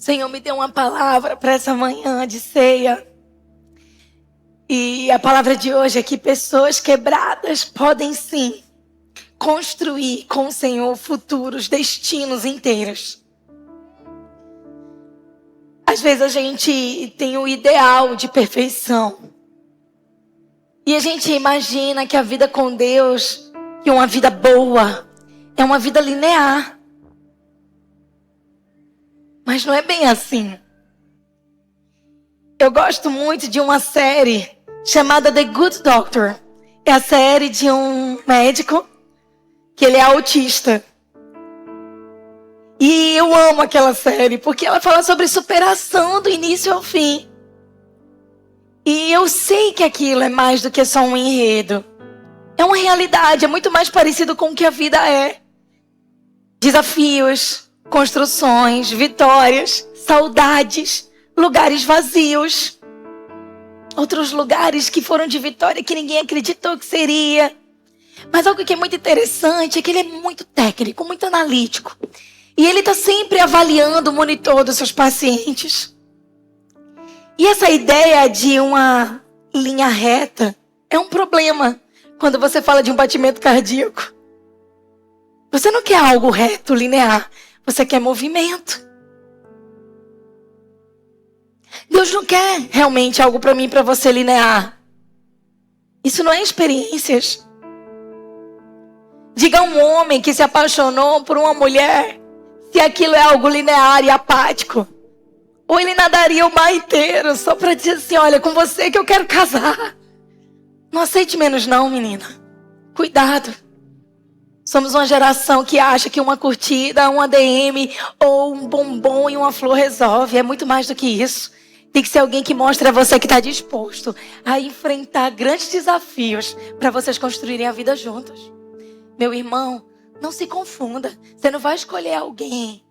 Senhor me deu uma palavra para essa manhã de ceia. E a palavra de hoje é que pessoas quebradas podem sim construir com o Senhor futuros destinos inteiros. Às vezes a gente tem o ideal de perfeição. E a gente imagina que a vida com Deus, que uma vida boa, é uma vida linear. Mas não é bem assim. Eu gosto muito de uma série chamada The Good Doctor. É a série de um médico que ele é autista. E eu amo aquela série porque ela fala sobre superação do início ao fim. E eu sei que aquilo é mais do que só um enredo. É uma realidade, é muito mais parecido com o que a vida é. Desafios, construções, vitórias, saudades, lugares vazios. Outros lugares que foram de vitória que ninguém acreditou que seria. Mas algo que é muito interessante é que ele é muito técnico, muito analítico. E ele está sempre avaliando o monitor dos seus pacientes. E essa ideia de uma linha reta é um problema quando você fala de um batimento cardíaco. Você não quer algo reto, linear. Você quer movimento. Deus não quer realmente algo para mim e para você linear. Isso não é experiências. Diga a um homem que se apaixonou por uma mulher se aquilo é algo linear e apático. Ou ele nadaria o mar inteiro só para dizer assim, olha, com você que eu quero casar. Não aceite menos não, menina. Cuidado. Somos uma geração que acha que uma curtida, um ADM ou um bombom e uma flor resolve. É muito mais do que isso. Tem que ser alguém que mostre a você que está disposto a enfrentar grandes desafios para vocês construírem a vida juntos. Meu irmão, não se confunda. Você não vai escolher alguém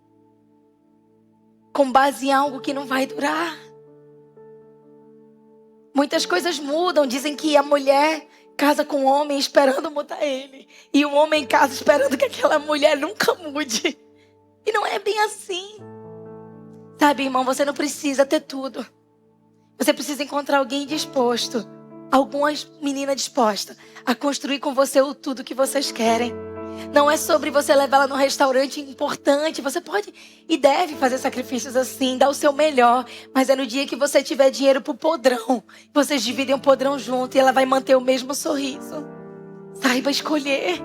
com base em algo que não vai durar. Muitas coisas mudam. Dizem que a mulher casa com o homem esperando mudar ele. E o homem casa esperando que aquela mulher nunca mude. E não é bem assim. Sabe, irmão, você não precisa ter tudo. Você precisa encontrar alguém disposto. Alguma menina disposta a construir com você o tudo que vocês querem. Não é sobre você levar ela num restaurante importante. Você pode e deve fazer sacrifícios assim, dar o seu melhor. Mas é no dia que você tiver dinheiro pro podrão. Vocês dividem o podrão junto e ela vai manter o mesmo sorriso. Saiba escolher.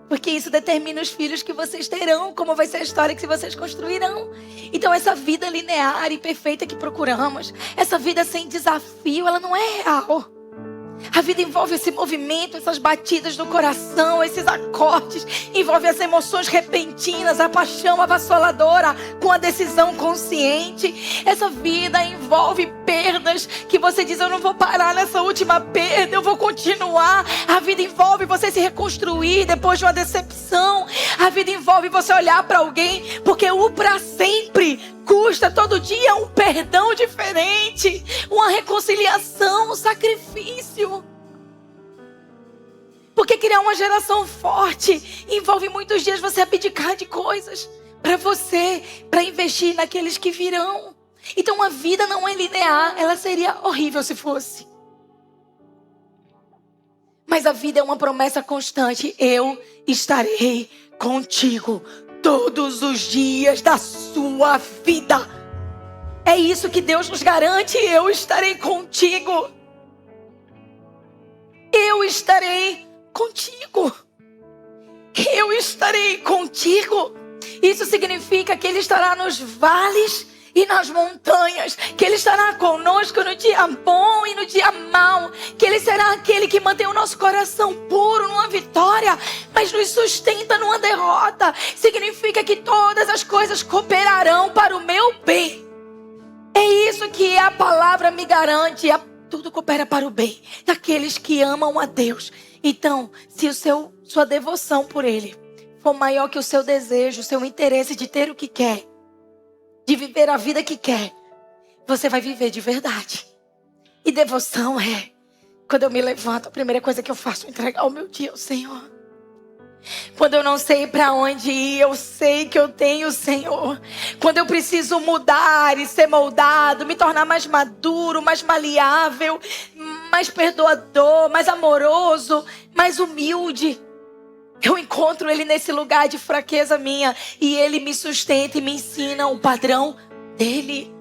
Porque isso determina os filhos que vocês terão. Como vai ser a história que vocês construirão. Então essa vida linear e perfeita que procuramos. Essa vida sem desafio, ela não é real. A vida envolve esse movimento, essas batidas do coração, esses acordes. Envolve as emoções repentinas, a paixão avassaladora com a decisão consciente. Essa vida envolve perdas que você diz, eu não vou parar nessa última perda, eu vou continuar. A vida envolve você se reconstruir depois de uma decepção. A vida envolve você olhar para alguém, porque o para sempre custa todo dia um perdão diferente, uma reconciliação, um sacrifício. Porque criar uma geração forte envolve muitos dias você abdicar de coisas para você, para investir naqueles que virão. Então a vida não é linear, ela seria horrível se fosse. Mas a vida é uma promessa constante. Eu estarei contigo todos os dias da sua vida. É isso que Deus nos garante. Eu estarei contigo. Eu estarei contigo. Eu estarei contigo. Isso significa que Ele estará nos vales e nas montanhas, que Ele estará conosco no dia bom e no dia mau, que Ele será aquele que mantém o nosso coração puro numa vitória, mas nos sustenta numa derrota. Significa que todas as coisas cooperarão para o meu bem. É isso que a palavra me garante. Tudo coopera para o bem daqueles que amam a Deus. Então, se sua devoção por Ele for maior que o seu desejo, o seu interesse de ter o que quer, de viver a vida que quer, você vai viver de verdade. E devoção é, quando eu me levanto, a primeira coisa que eu faço é entregar o meu dia ao Senhor. Quando eu não sei para onde ir, eu sei que eu tenho o Senhor. Quando eu preciso mudar e ser moldado, me tornar mais maduro, mais maleável, mais perdoador, mais amoroso, mais humilde, eu encontro Ele nesse lugar de fraqueza minha. E Ele me sustenta e me ensina o padrão dEle.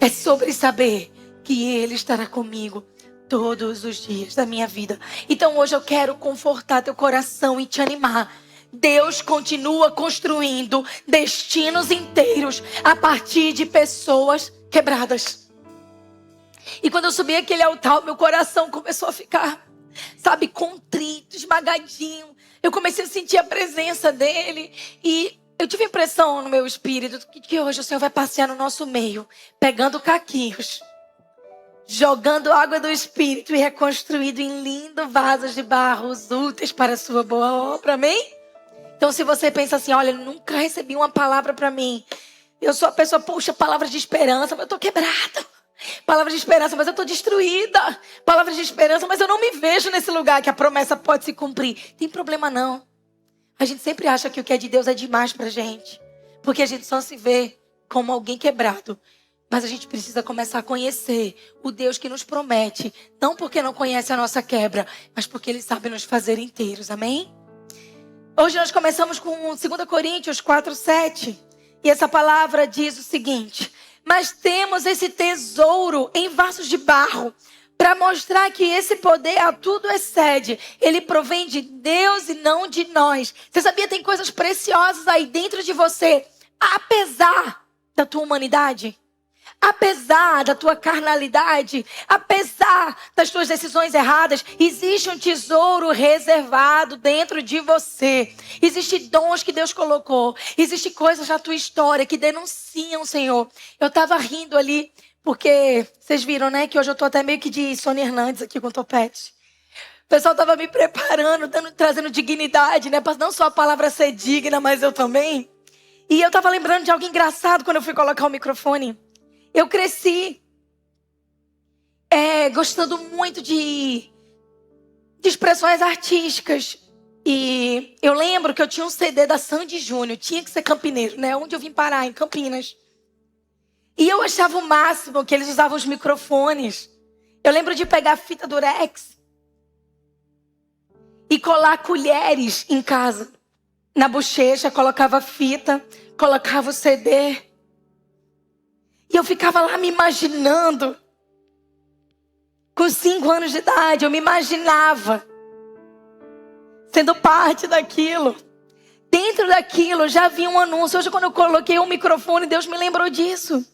É sobre saber que Ele estará comigo todos os dias da minha vida. Então hoje eu quero confortar teu coração e te animar. Deus continua construindo destinos inteiros a partir de pessoas quebradas. E quando eu subi aquele altar, meu coração começou a ficar, sabe, contrito, esmagadinho. Eu comecei a sentir a presença dEle. E eu tive a impressão no meu espírito que hoje o Senhor vai passear no nosso meio, pegando caquinhos, jogando água do Espírito e reconstruído em lindos vasos de barro úteis para a sua boa obra, amém? Então se você pensa assim, olha, nunca recebi uma palavra para mim. Eu sou a pessoa, puxa, palavra de esperança, mas eu estou quebrada. Palavra de esperança, mas eu estou destruída. Palavra de esperança, mas eu não me vejo nesse lugar que a promessa pode se cumprir. Tem problema não. A gente sempre acha que o que é de Deus é demais pra gente. Porque a gente só se vê como alguém quebrado. Mas a gente precisa começar a conhecer o Deus que nos promete. Não porque não conhece a nossa quebra, mas porque Ele sabe nos fazer inteiros. Amém? Hoje nós começamos com 2 Coríntios 4:7. E essa palavra diz o seguinte: mas temos esse tesouro em vasos de barro, para mostrar que esse poder a tudo excede. Ele provém de Deus e não de nós. Você sabia que tem coisas preciosas aí dentro de você, apesar da tua humanidade? Apesar da tua carnalidade, apesar das tuas decisões erradas, existe um tesouro reservado dentro de você. Existem dons que Deus colocou. Existem coisas na tua história que denunciam o Senhor. Eu estava rindo ali, porque vocês viram, né, que hoje eu estou até meio que de Sônia Hernandes aqui com o topete. O pessoal estava me preparando, trazendo dignidade, né, para não só a palavra ser digna, mas eu também. E eu estava lembrando de algo engraçado quando eu fui colocar o microfone. Eu cresci gostando muito de expressões artísticas. E eu lembro que eu tinha um CD da Sandy Júnior. Tinha que ser campineiro, né? Onde eu vim parar, em Campinas. E eu achava o máximo que eles usavam os microfones. Eu lembro de pegar fita durex e colar colheres em casa. Na bochecha, colocava fita, colocava o CD. E eu ficava lá me imaginando. Com 5 anos de idade, eu me imaginava sendo parte daquilo. Dentro daquilo já havia um anúncio. Hoje, quando eu coloquei o microfone, Deus me lembrou disso.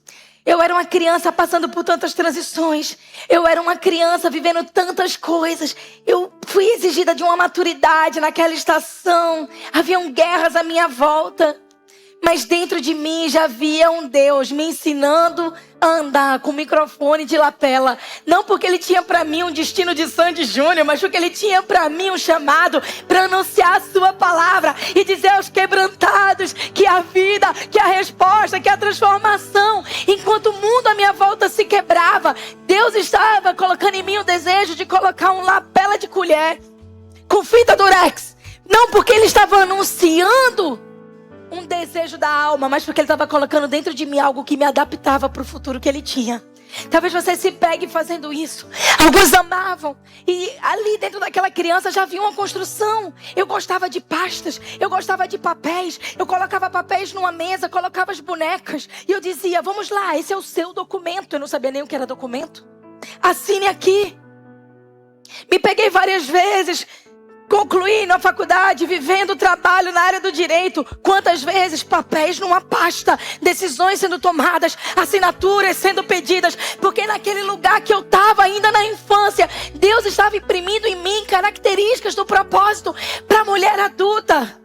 Eu era uma criança passando por tantas transições. Eu era uma criança vivendo tantas coisas. Eu fui exigida de uma maturidade naquela estação. Haviam guerras à minha volta. Mas dentro de mim já havia um Deus me ensinando a andar com o microfone de lapela. Não porque Ele tinha para mim um destino de Sandy Júnior, mas porque Ele tinha para mim um chamado para anunciar a sua palavra e dizer aos quebrantados que a vida, que a resposta, que a transformação. Enquanto o mundo à minha volta se quebrava, Deus estava colocando em mim o desejo de colocar um lapela de colher com fita durex. Não porque Ele estava anunciando um desejo da alma, mas porque Ele estava colocando dentro de mim algo que me adaptava para o futuro que Ele tinha. Talvez você se pegue fazendo isso. Alguns amavam. E ali dentro daquela criança já havia uma construção. Eu gostava de pastas. Eu gostava de papéis. Eu colocava papéis numa mesa, colocava as bonecas. E eu dizia, vamos lá, esse é o seu documento. Eu não sabia nem o que era documento. Assine aqui. Me peguei várias vezes. Concluí na faculdade, vivendo o trabalho na área do direito. Quantas vezes papéis numa pasta, decisões sendo tomadas, assinaturas sendo pedidas. Porque naquele lugar que eu estava ainda na infância, Deus estava imprimindo em mim características do propósito para a mulher adulta.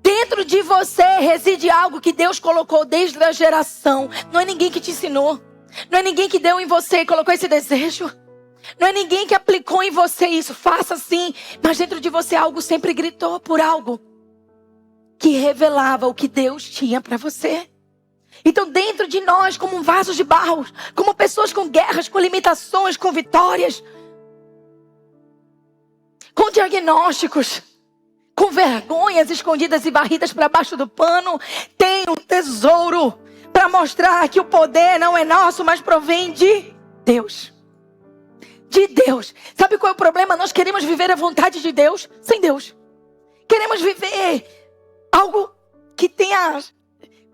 Dentro de você reside algo que Deus colocou desde a geração. Não é ninguém que te ensinou. Não é ninguém que deu em você e colocou esse desejo. Não é ninguém que aplicou em você isso. Faça sim. Mas dentro de você algo sempre gritou por algo que revelava o que Deus tinha para você. Então dentro de nós, como um vaso de barro, como pessoas com guerras, com limitações, com vitórias, com diagnósticos, com vergonhas escondidas e varridas para baixo do pano. Tem um tesouro para mostrar que o poder não é nosso, mas provém de Deus. De Deus. Sabe qual é o problema? Nós queremos viver a vontade de Deus sem Deus. Queremos viver algo que tenha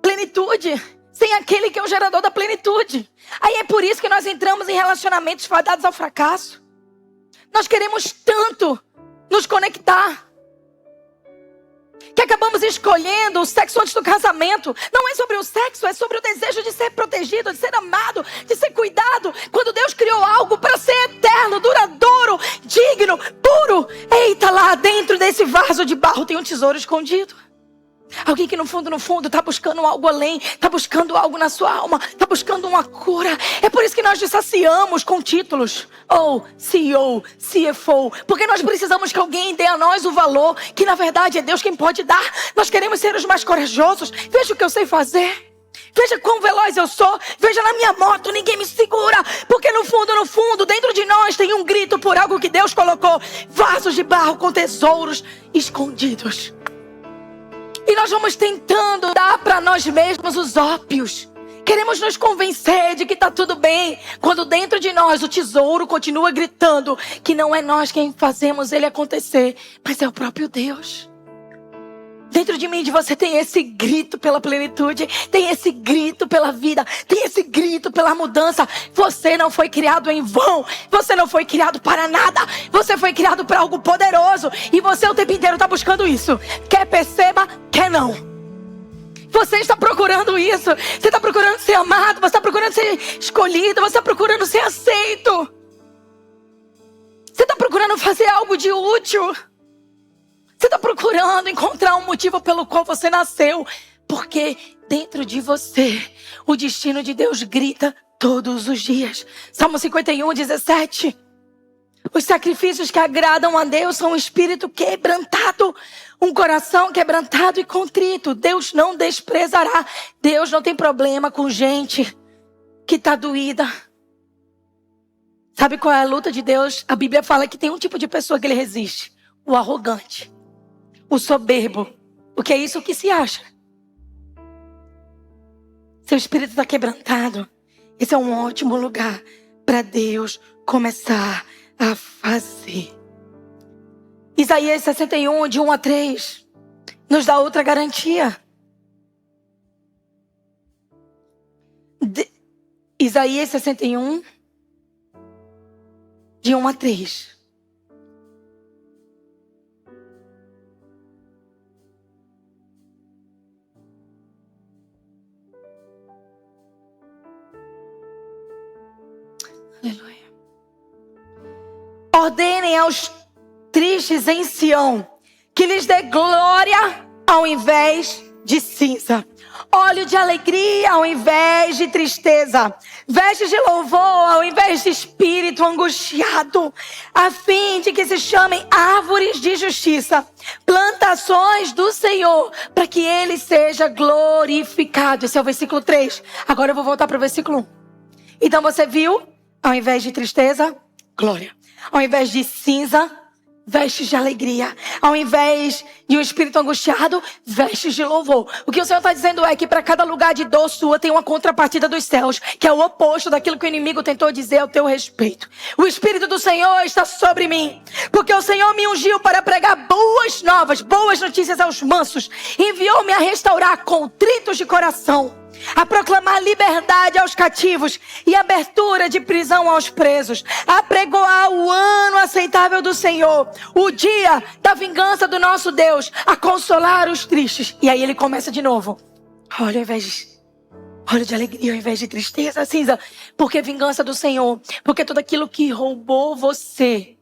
plenitude sem aquele que é o gerador da plenitude. Aí é por isso que nós entramos em relacionamentos fadados ao fracasso. Nós queremos tanto nos conectar que acabamos escolhendo o sexo antes do casamento. Não é sobre o sexo, é sobre o desejo de ser protegido, de ser amado, de ser cuidado. Quando Deus criou algo para ser eterno, duradouro, digno, puro. Eita, lá dentro desse vaso de barro tem um tesouro escondido. Alguém que no fundo está buscando algo além, está buscando algo na sua alma, está buscando uma cura. É por isso que nós nos saciamos com títulos, ou CEO, CFO, porque nós precisamos que alguém dê a nós o valor, que na verdade é Deus quem pode dar. Nós queremos ser os mais corajosos. Veja o que eu sei fazer. Veja quão veloz eu sou. Veja na minha moto, ninguém me segura. Porque no fundo, dentro de nós tem um grito por algo que Deus colocou. Vasos de barro com tesouros escondidos. E nós vamos tentando dar para nós mesmos os ópios. Queremos nos convencer de que está tudo bem, quando dentro de nós o tesouro continua gritando que não é nós quem fazemos ele acontecer, mas é o próprio Deus. Dentro de mim e de você tem esse grito pela plenitude, tem esse grito pela vida, tem esse grito pela mudança. Você não foi criado em vão, você não foi criado para nada, você foi criado para algo poderoso. E você o tempo inteiro está buscando isso. Quer perceba, quer não. Você está procurando isso, você está procurando ser amado, você está procurando ser escolhido, você está procurando ser aceito. Você está procurando fazer algo de útil. Você está procurando encontrar um motivo pelo qual você nasceu. Porque dentro de você, o destino de Deus grita todos os dias. Salmo 51, 17. Os sacrifícios que agradam a Deus são um espírito quebrantado, um coração quebrantado e contrito. Deus não desprezará. Deus não tem problema com gente que está doída. Sabe qual é a luta de Deus? A Bíblia fala que tem um tipo de pessoa que ele resiste. O arrogante. O soberbo. O que é isso? O que se acha? Seu espírito está quebrantado. Esse é um ótimo lugar para Deus começar a fazer. Isaías 61, de 1 a 3, nos dá outra garantia. Isaías 61, de 1 a 3. Aleluia. Ordenem aos tristes em Sião que lhes dê glória ao invés de cinza, óleo de alegria ao invés de tristeza, vestes de louvor ao invés de espírito angustiado, a fim de que se chamem árvores de justiça, plantações do Senhor, para que Ele seja glorificado. Esse é o versículo 3. Agora eu vou voltar para o versículo 1. Então você viu? Ao invés de tristeza, glória. Ao invés de cinza, vestes de alegria. Ao invés de um espírito angustiado, vestes de louvor. O que o Senhor está dizendo é que para cada lugar de dor sua tem uma contrapartida dos céus, que é o oposto daquilo que o inimigo tentou dizer ao teu respeito. O Espírito do Senhor está sobre mim, porque o Senhor me ungiu para pregar boas novas, boas notícias aos mansos. Enviou-me a restaurar contritos de coração, a proclamar liberdade aos cativos e abertura de prisão aos presos, a pregoar o ano aceitável do Senhor, o dia da vingança do nosso Deus, a consolar os tristes. E aí ele começa de novo. Olha, ao invés de óleo de alegria ao invés de tristeza, cinza, porque vingança do Senhor, porque tudo aquilo que roubou você,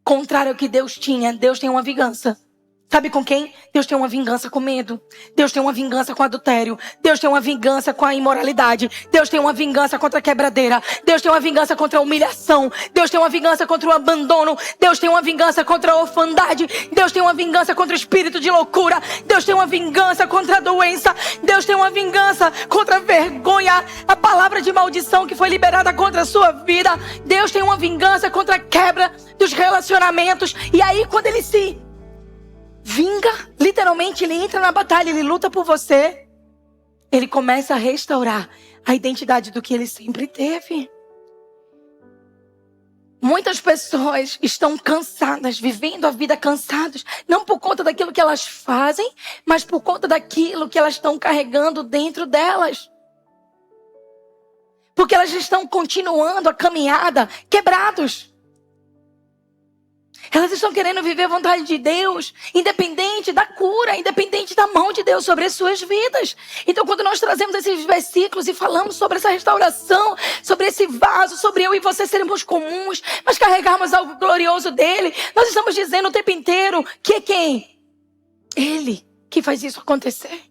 contrário ao que Deus tinha, Deus tem uma vingança. Sabe com quem? Deus tem uma vingança com medo. Deus tem uma vingança com adultério. Deus tem uma vingança com a imoralidade. Deus tem uma vingança contra a quebradeira. Deus tem uma vingança contra a humilhação. Deus tem uma vingança contra o abandono. Deus tem uma vingança contra a orfandade. Deus tem uma vingança contra o espírito de loucura. Deus tem uma vingança contra a doença. Deus tem uma vingança contra a vergonha. A palavra de maldição que foi liberada contra a sua vida. Deus tem uma vingança contra a quebra dos relacionamentos. E aí quando ele se vinga, literalmente ele entra na batalha, ele luta por você. Ele começa a restaurar a identidade do que ele sempre teve. Muitas pessoas estão cansadas, vivendo a vida cansadas, não por conta daquilo que elas fazem, mas por conta daquilo que elas estão carregando dentro delas. Porque elas estão continuando a caminhada quebrados. Elas estão querendo viver a vontade de Deus, independente da cura, independente da mão de Deus sobre as suas vidas. Então, quando nós trazemos esses versículos e falamos sobre essa restauração, sobre esse vaso, sobre eu e você sermos comuns, mas carregarmos algo glorioso dele, nós estamos dizendo o tempo inteiro que é quem? Ele que faz isso acontecer.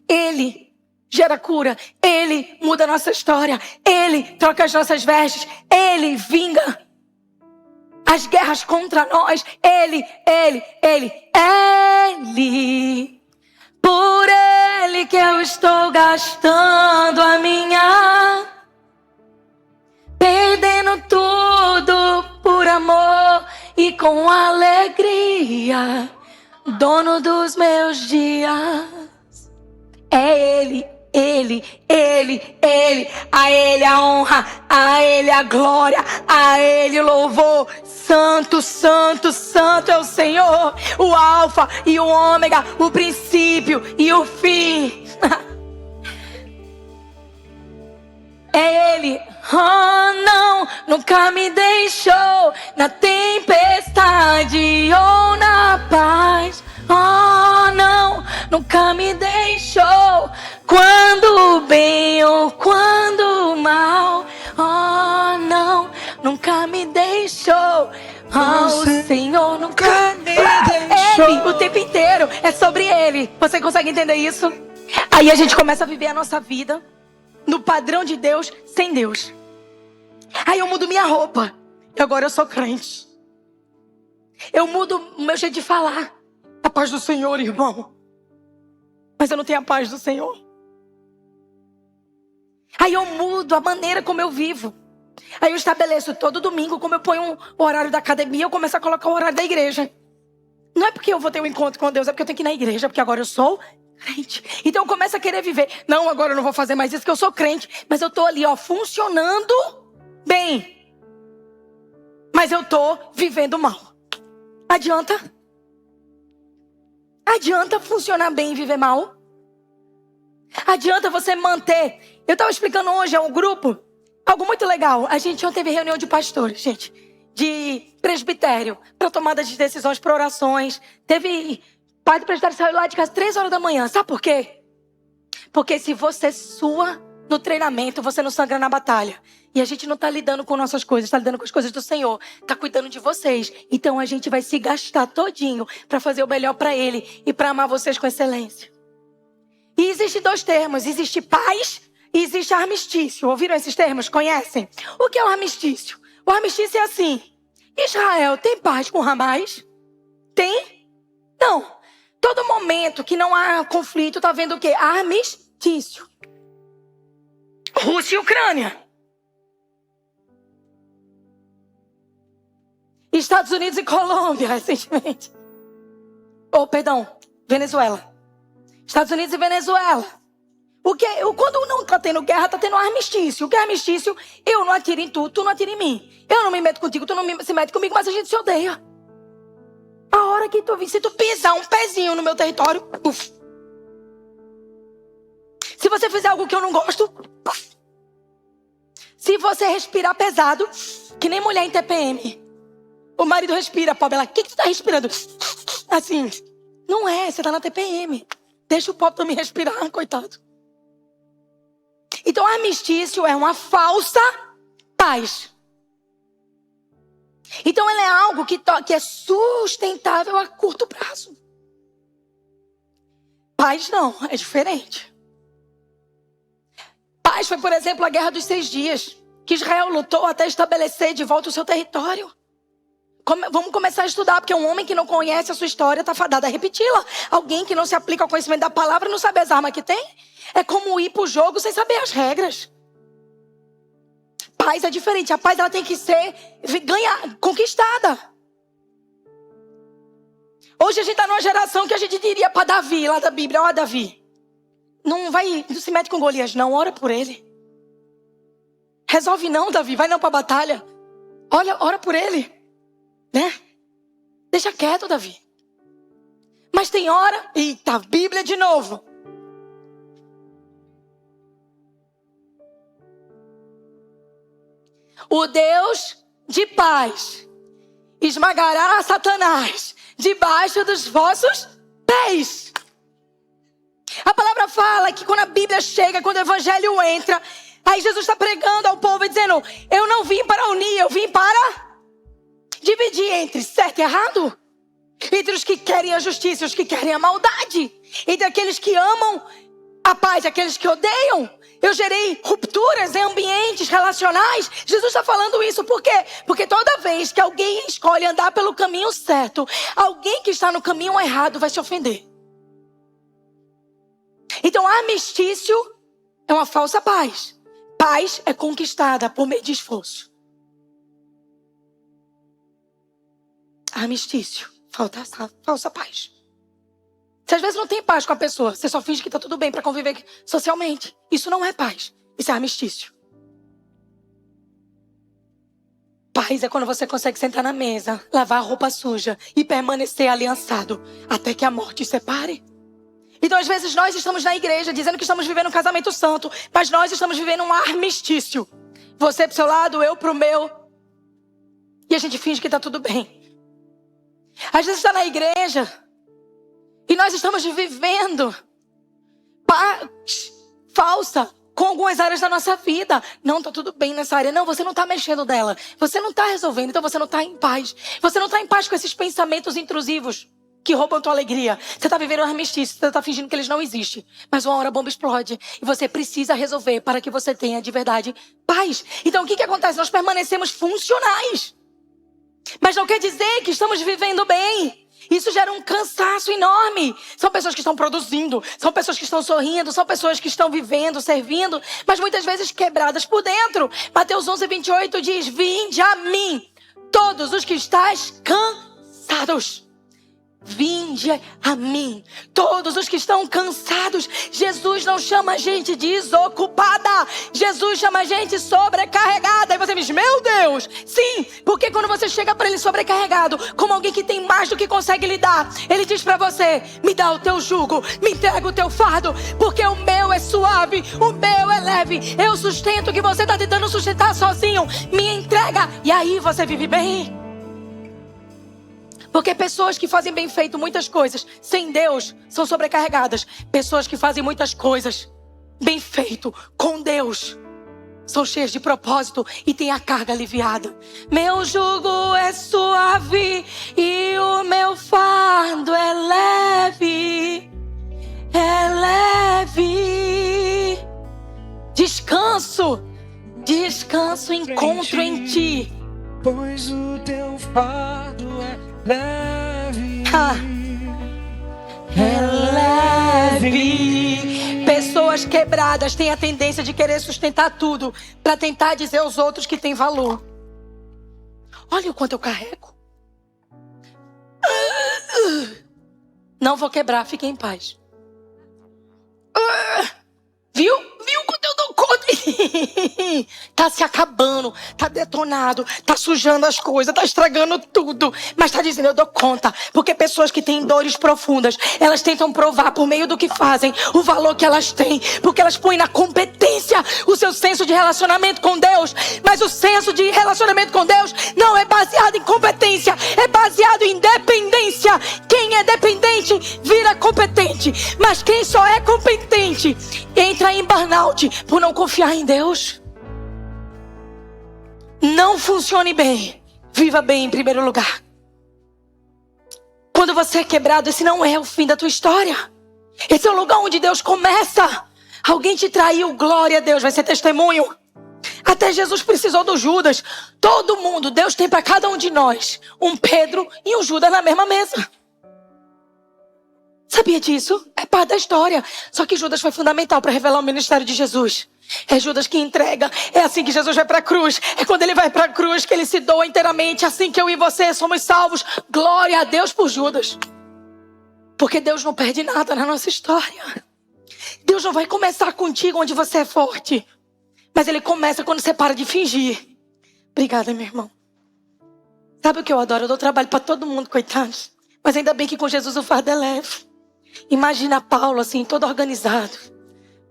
Ele gera cura, ele muda a nossa história, ele troca as nossas vestes, ele vinga as guerras contra nós. Ele. Por ele que eu estou gastando a minha, perdendo tudo por amor e com alegria, dono dos meus dias. É ele. A ele a honra, a ele a glória, a ele o louvor. Santo, santo, santo é o Senhor, o alfa e o ômega, o princípio e o fim. É ele. Oh, não, nunca me deixou na tempestade ou na paz. Oh, não, nunca me deixou quando bem ou quando mal. Oh, não, nunca me deixou. Oh, o Senhor nunca me deixou. Ele, o tempo inteiro, é sobre ele. Você consegue entender isso? Aí a gente começa a viver a nossa vida no padrão de Deus, sem Deus. Aí eu mudo minha roupa e agora eu sou crente. Eu mudo o meu jeito de falar. A paz do Senhor, irmão. Mas eu não tenho a paz do Senhor. Aí eu mudo a maneira como eu vivo. Aí eu estabeleço todo domingo, como eu ponho o horário da academia, eu começo a colocar o horário da igreja. Não é porque eu vou ter um encontro com Deus, é porque eu tenho que ir na igreja, porque agora eu sou crente. Então eu começo a querer viver. Não, agora eu não vou fazer mais isso, porque eu sou crente. Mas eu tô ali, funcionando bem. Mas eu tô vivendo mal. Adianta? Adianta funcionar bem e viver mal? Adianta você manter? Eu estava explicando hoje a um grupo algo muito legal. A gente ontem teve reunião de pastores, gente, de presbitério, para tomada de decisões, para orações. Teve pai do presbitério saiu lá de casa 3 horas da manhã. Sabe por quê? Porque se você sua no treinamento, você não sangra na batalha. E a gente não está lidando com nossas coisas, está lidando com as coisas do Senhor. Está cuidando de vocês. Então a gente vai se gastar todinho para fazer o melhor para Ele e para amar vocês com excelência. E existem 2 termos. Existe paz e existe armistício. Ouviram esses termos? Conhecem? O que é o armistício? O armistício é assim. Israel tem paz com Hamas? Tem? Não. Todo momento que não há conflito, está vendo o quê? Armistício. Rússia e Ucrânia. Estados Unidos e Colômbia, recentemente. Venezuela. Estados Unidos e Venezuela. Quando não está tendo guerra, está tendo armistício. O que é armistício? Eu não atiro em tu não atira em mim. Eu não me meto contigo, tu não se mete comigo, mas a gente se odeia. A hora que se tu pisar um pezinho no meu território, puf. Se você fizer algo que eu não gosto, puf. Se você respirar pesado, que nem mulher em TPM. O marido respira, pobre, ela, o que tu tá respirando? Assim, não é, você tá na TPM. Deixa o pobre também respirar, coitado. Então, armistício é uma falsa paz. Então, ele é algo que é sustentável a curto prazo. Paz não, é diferente. Paz foi, por exemplo, a Guerra dos 6 Dias, que Israel lutou até estabelecer de volta o seu território. Vamos começar a estudar, porque um homem que não conhece a sua história está fadado a repeti-la. Alguém que não se aplica ao conhecimento da palavra não sabe as armas que tem. É como ir para o jogo sem saber as regras. Paz é diferente. A paz ela tem que ser conquistada. Hoje a gente está numa geração que a gente diria para Davi, lá da Bíblia: ó, Davi, não se mete com Golias não, ora por ele. Resolve não, Davi, vai não para a batalha. Olha, ora por ele, né? Deixa quieto, Davi. Mas tem hora, eita, Bíblia de novo. O Deus de paz esmagará Satanás debaixo dos vossos pés. A palavra fala que quando a Bíblia chega, quando o Evangelho entra, aí Jesus está pregando ao povo e dizendo: eu não vim para unir, eu vim para dividir entre certo e errado. Entre os que querem a justiça e os que querem a maldade. Entre aqueles que amam a paz e aqueles que odeiam. Eu gerei rupturas em ambientes relacionais. Jesus está falando isso por quê? Porque toda vez que alguém escolhe andar pelo caminho certo, alguém que está no caminho errado vai se ofender. Então, armistício é uma falsa paz. Paz é conquistada por meio de esforço. Armistício, falsa paz. Você às vezes não tem paz com a pessoa, você só finge que está tudo bem para conviver socialmente. Isso não é paz, isso é armistício. Paz é quando você consegue sentar na mesa, lavar a roupa suja e permanecer aliançado até que a morte separe. Então às vezes nós estamos na igreja dizendo que estamos vivendo um casamento santo, mas nós estamos vivendo um armistício. Você pro seu lado, eu pro meu. E a gente finge que está tudo bem. Às vezes está na igreja e nós estamos vivendo paz falsa com algumas áreas da nossa vida. Não, está tudo bem nessa área. Não, você não está mexendo dela. Você não está resolvendo, então você não está em paz. Você não está em paz com esses pensamentos intrusivos que roubam tua alegria. Você está vivendo um armistício, você está fingindo que eles não existem. Mas uma hora a bomba explode e você precisa resolver para que você tenha de verdade paz. Então o que acontece? Nós permanecemos funcionais. Mas não quer dizer que estamos vivendo bem. Isso gera um cansaço enorme. São pessoas que estão produzindo, são pessoas que estão sorrindo, são pessoas que estão vivendo, servindo, mas muitas vezes quebradas por dentro. Mateus 11:28 diz: vinde a mim, todos os que estáis cansados. Vinde a mim, todos os que estão cansados. Jesus não chama a gente desocupada. Jesus chama a gente sobrecarregada. E você diz: meu Deus, sim, porque quando você chega para ele sobrecarregado, como alguém que tem mais do que consegue lidar, ele diz para você: me dá o teu jugo, me entrega o teu fardo, porque o meu é suave, o meu é leve. Eu sustento o que você está tentando sustentar sozinho. Me entrega, e aí você vive bem. Porque pessoas que fazem bem feito muitas coisas sem Deus são sobrecarregadas. Pessoas que fazem muitas coisas bem feito com Deus são cheias de propósito e têm a carga aliviada. Meu jugo é suave e o meu fardo é leve. É leve. Descanso. Descanso, encontro em ti. Pois o teu fardo é leve. É leve. Pessoas quebradas têm a tendência de querer sustentar tudo para tentar dizer aos outros que tem valor. Olha o quanto eu carrego. Não vou quebrar, fique em paz. Viu? Viu quanto eu dou conta? Tá se acabando, tá detonado, tá sujando as coisas, tá estragando tudo. Mas tá dizendo: eu dou conta. Porque pessoas que têm dores profundas, elas tentam provar por meio do que fazem o valor que elas têm. Porque elas põem na competência o seu senso de relacionamento com Deus. Mas o senso de relacionamento com Deus não é baseado em competência, é baseado em dependência. Quem é dependente vira competente. Mas quem só é competente entra em burnout por não confiar em Deus. Não funcione bem, viva bem em primeiro lugar. Quando você é quebrado, esse não é o fim da tua história. Esse é o lugar onde Deus começa. Alguém te traiu, glória a Deus, vai ser testemunho. Até Jesus precisou do Judas. Todo mundo, Deus tem para cada um de nós um Pedro e um Judas na mesma mesa. Sabia disso? É parte da história. Só que Judas foi fundamental para revelar o ministério de Jesus. É Judas que entrega. É assim que Jesus vai para a cruz. É quando ele vai para a cruz que ele se doa inteiramente. Assim que eu e você somos salvos. Glória a Deus por Judas. Porque Deus não perde nada na nossa história. Deus não vai começar contigo onde você é forte. Mas Ele começa quando você para de fingir. Obrigada, meu irmão. Sabe o que eu adoro? Eu dou trabalho para todo mundo, coitados. Mas ainda bem que com Jesus o fardo é leve. Imagina Paulo assim, todo organizado.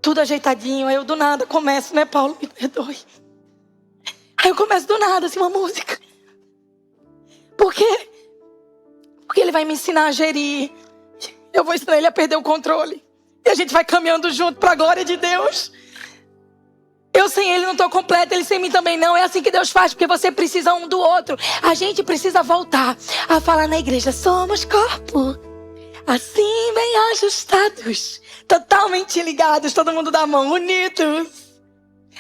Tudo ajeitadinho. Aí eu do nada começo, né, Paulo? Me perdoe. Aí eu começo do nada, assim, uma música. Por quê? Porque Ele vai me ensinar a gerir. Eu vou ensinar Ele a perder o controle. E a gente vai caminhando junto para a glória de Deus. Eu sem Ele não estou completa, Ele sem mim também não. É assim que Deus faz, porque você precisa um do outro. A gente precisa voltar a falar na igreja: somos corpo, assim bem ajustados, totalmente ligados, todo mundo da mão, unidos,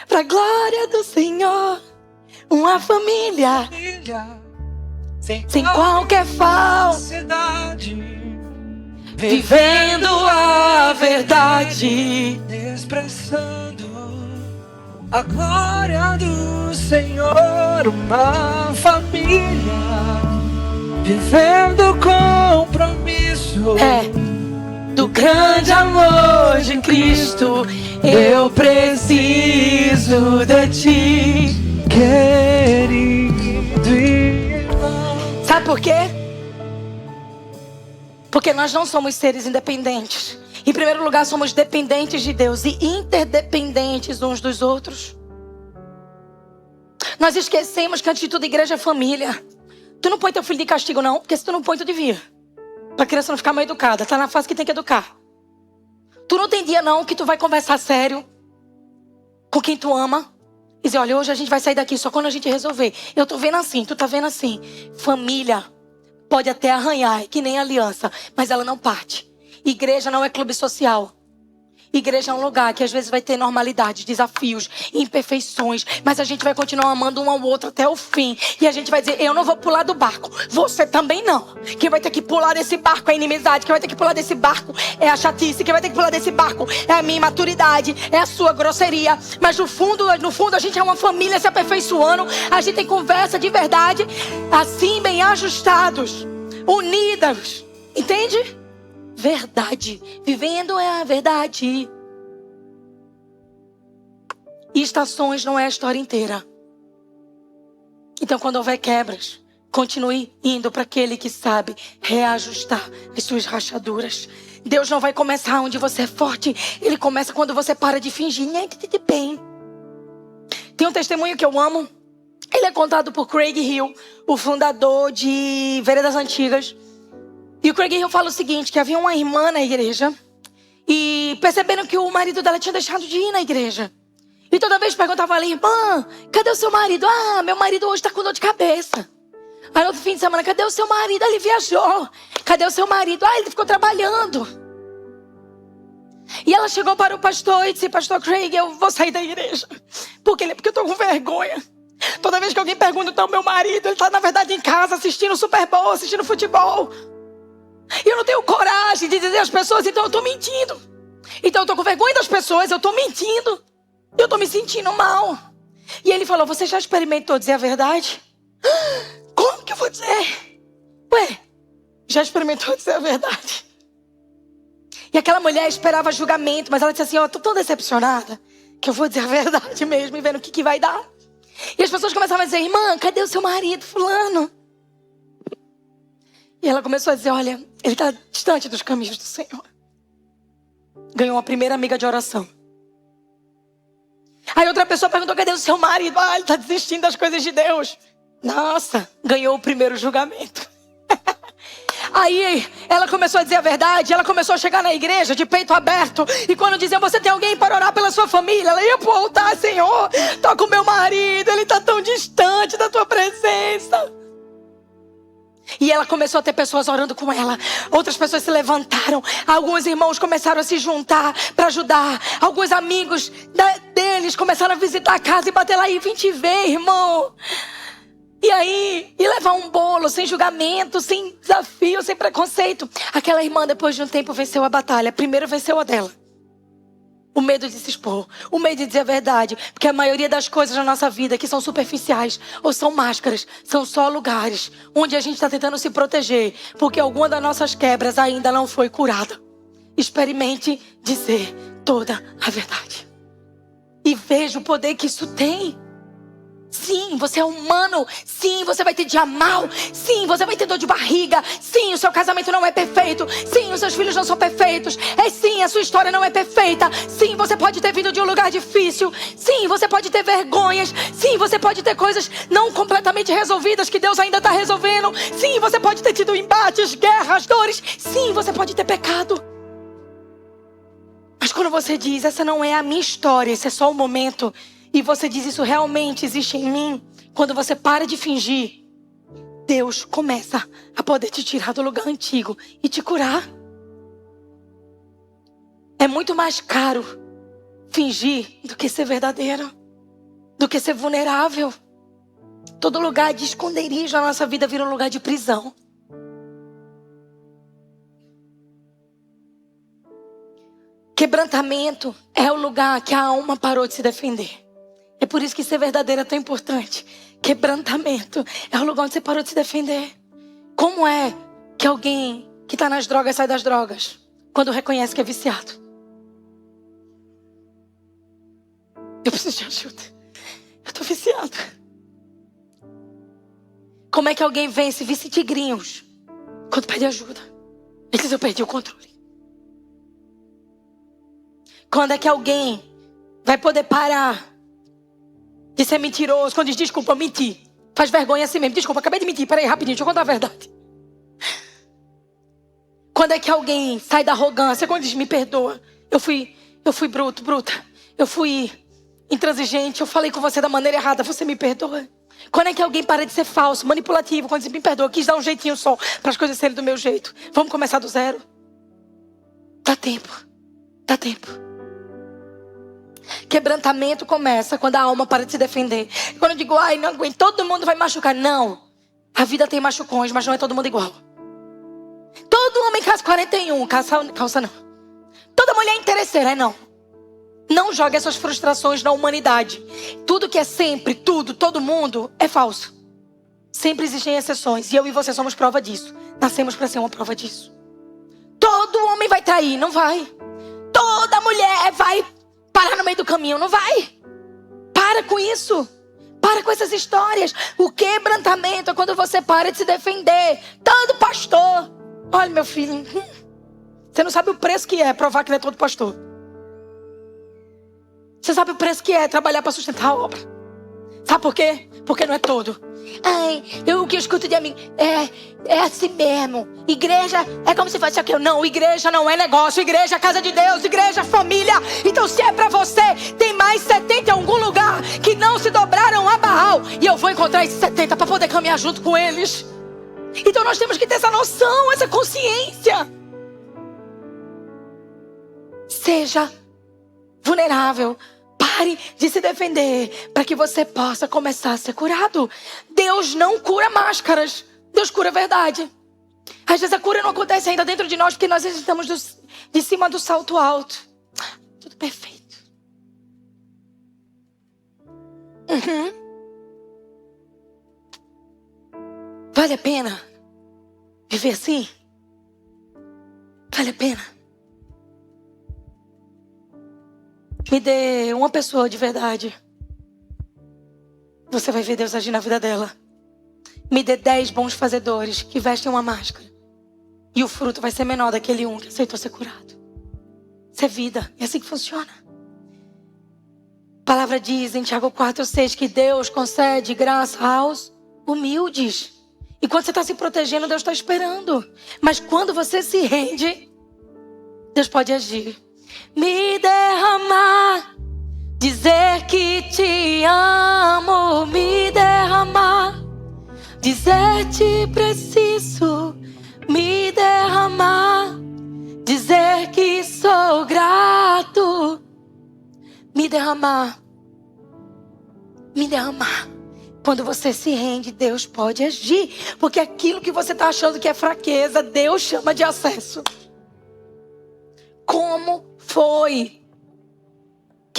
para a glória do Senhor. Uma família, sem qualquer falsidade, vivendo a verdade, expressando a glória do Senhor. Uma família vivendo compromisso do grande amor de Cristo. Eu preciso de ti, querido irmão. Sabe por quê? Porque nós não somos seres independentes. Em primeiro lugar, somos dependentes de Deus e interdependentes uns dos outros. Nós esquecemos que antes de tudo, igreja é família. Tu não põe teu filho de castigo não, porque se tu não põe, tu devia. Pra criança não ficar mal educada. Tá na fase que tem que educar. Tu não tem dia não que tu vai conversar sério com quem tu ama. E dizer: olha, hoje a gente vai sair daqui só quando a gente resolver. Eu tô vendo assim, tu tá vendo assim. Família pode até arranhar, que nem aliança, mas ela não parte. Igreja não é clube social. Igreja é um lugar que às vezes vai ter normalidades, desafios, imperfeições, mas a gente vai continuar amando um ao outro até o fim. E a gente vai dizer: eu não vou pular do barco, você também não. Quem vai ter que pular desse barco é a inimizade. Quem vai ter que pular desse barco é a chatice. Quem vai ter que pular desse barco é a minha imaturidade, é a sua grosseria. Mas no fundo a gente é uma família se aperfeiçoando. A gente tem conversa de verdade, assim bem ajustados, unidas. Entende? Verdade. Vivendo é a verdade. E estações não é a história inteira. Então, quando houver quebras, continue indo para aquele que sabe reajustar as suas rachaduras. Deus não vai começar onde você é forte. Ele começa quando você para de fingir. Bem. Tem um testemunho que eu amo. Ele é contado por Craig Hill, o fundador de Veredas Antigas. E o Craig Hill fala o seguinte, que havia uma irmã na igreja e perceberam que o marido dela tinha deixado de ir na igreja. E toda vez perguntava ali: irmã, cadê o seu marido? Ah, meu marido hoje está com dor de cabeça. Aí no outro fim de semana: cadê o seu marido? Ah, ele viajou. Cadê o seu marido? Ah, ele ficou trabalhando. E ela chegou para o pastor e disse: pastor Craig, eu vou sair da igreja. Por quê? Porque eu estou com vergonha. Toda vez que alguém pergunta: então meu marido, ele está na verdade em casa assistindo Super Bowl, assistindo futebol. E eu não tenho coragem de dizer às pessoas, então eu estou mentindo. Então eu estou com vergonha das pessoas, eu estou mentindo. Eu estou me sentindo mal. E ele falou: você já experimentou dizer a verdade? Como que eu vou dizer? Ué, já experimentou dizer a verdade? E aquela mulher esperava julgamento, mas ela disse assim: ó, estou tão decepcionada que eu vou dizer a verdade mesmo e vendo o que vai dar. E as pessoas começavam a dizer: irmã, cadê o seu marido, fulano? E ela começou a dizer: olha, ele está distante dos caminhos do Senhor. Ganhou uma primeira amiga de oração. Aí outra pessoa perguntou: cadê o seu marido? Ah, ele está desistindo das coisas de Deus. Nossa, ganhou o primeiro julgamento. Aí ela começou a dizer a verdade. Ela começou a chegar na igreja de peito aberto. E quando diziam: você tem alguém para orar pela sua família? Ela ia pro altar: Senhor, tô com meu marido, ele está tão distante da tua presença. E ela começou a ter pessoas orando com ela. Outras pessoas se levantaram. Alguns irmãos começaram a se juntar para ajudar. Alguns amigos deles começaram a visitar a casa e bater lá: e vim te ver, irmão. E aí, e levar um bolo, sem julgamento, sem desafio, sem preconceito. Aquela irmã, depois de um tempo, venceu a batalha. Primeiro venceu a dela. O medo de se expor, o medo de dizer a verdade. Porque a maioria das coisas na nossa vida que são superficiais ou são máscaras, são só lugares onde a gente está tentando se proteger. Porque alguma das nossas quebras ainda não foi curada. Experimente dizer toda a verdade. E veja o poder que isso tem. Sim, você é humano. Sim, você vai ter dia mal. Sim, você vai ter dor de barriga. Sim, o seu casamento não é perfeito. Sim, os seus filhos não são perfeitos. Sim, a sua história não é perfeita. Sim, você pode ter vindo de um lugar difícil. Sim, você pode ter vergonhas. Sim, você pode ter coisas não completamente resolvidas que Deus ainda está resolvendo. Sim, você pode ter tido embates, guerras, dores. Sim, você pode ter pecado. Mas quando você diz, essa não é a minha história, esse é só o momento... E você diz, isso realmente existe em mim. Quando você para de fingir, Deus começa a poder te tirar do lugar antigo e te curar. É muito mais caro fingir do que ser verdadeiro, do que ser vulnerável. Todo lugar de esconderijo na nossa vida vira um lugar de prisão. Quebrantamento é o lugar que a alma parou de se defender. É por isso que ser verdadeiro é tão importante. Quebrantamento é o lugar onde você parou de se defender. Como é que alguém que está nas drogas sai das drogas? Quando reconhece que é viciado. Eu preciso de ajuda. Eu estou viciado. Como é que alguém vence vice-tigrinhos quando pede ajuda? Ele diz, eu perdi o controle. Quando é que alguém vai poder parar de ser mentiroso? Quando diz, desculpa, eu menti. Faz vergonha assim mesmo. Desculpa, acabei de mentir. Peraí, rapidinho, deixa eu contar a verdade. Quando é que alguém sai da arrogância? Quando diz, me perdoa. Eu fui bruta. Eu fui intransigente. Eu falei com você da maneira errada. Você me perdoa. Quando é que alguém para de ser falso, manipulativo? Quando diz, me perdoa. Eu quis dar um jeitinho só para as coisas serem do meu jeito. Vamos começar do zero. Dá tempo. Dá tempo. Quebrantamento começa quando a alma para de se defender. Quando eu digo, ai, não aguento, todo mundo vai machucar. Não, a vida tem machucões, mas não é todo mundo igual. Todo homem calça 41, calça não. Toda mulher interesseira, é não. Não jogue essas frustrações na humanidade. Tudo que é sempre, tudo, todo mundo, é falso. Sempre existem exceções, e eu e você somos prova disso. Nascemos para ser uma prova disso. Todo homem vai trair, não vai. Toda mulher vai parar no meio do caminho, não vai. Para com isso. Para com essas histórias. O quebrantamento é quando você para de se defender. Todo pastor. Olha, meu filho. Você não sabe o preço que é provar que não é todo pastor. Você sabe o preço que é trabalhar para sustentar a obra. Sabe por quê? Porque não é todo. Ai, o que eu escuto de amigo é assim mesmo. Igreja é como se fosse aquilo. Não, igreja não é negócio. Igreja é casa de Deus. Igreja é família. Então se é pra você, tem mais 70 em algum lugar que não se dobraram a Baal. E eu vou encontrar esses 70 para poder caminhar junto com eles. Então nós temos que ter essa noção, essa consciência. Seja vulnerável. Pare de se defender para que você possa começar a ser curado. Deus não cura máscaras. Deus cura a verdade. Às vezes a cura não acontece ainda dentro de nós porque nós estamos de cima do salto alto. Tudo perfeito. Vale a pena viver assim? Vale a pena? Me dê uma pessoa de verdade. Você vai ver Deus agir na vida dela. Me dê 10 bons fazedores que vestem uma máscara. E o fruto vai ser menor daquele um que aceitou ser curado. Isso é vida. É assim que funciona. A palavra diz em Tiago 4:6 que Deus concede graça aos humildes. E quando você está se protegendo, Deus está esperando. Mas quando você se rende, Deus pode agir. Me derramar, dizer que te amo, me derramar, dizer te preciso, me derramar, dizer que sou grato, me derramar, me derramar. Quando você se rende, Deus pode agir, porque aquilo que você está achando que é fraqueza, Deus chama de acesso. Como foi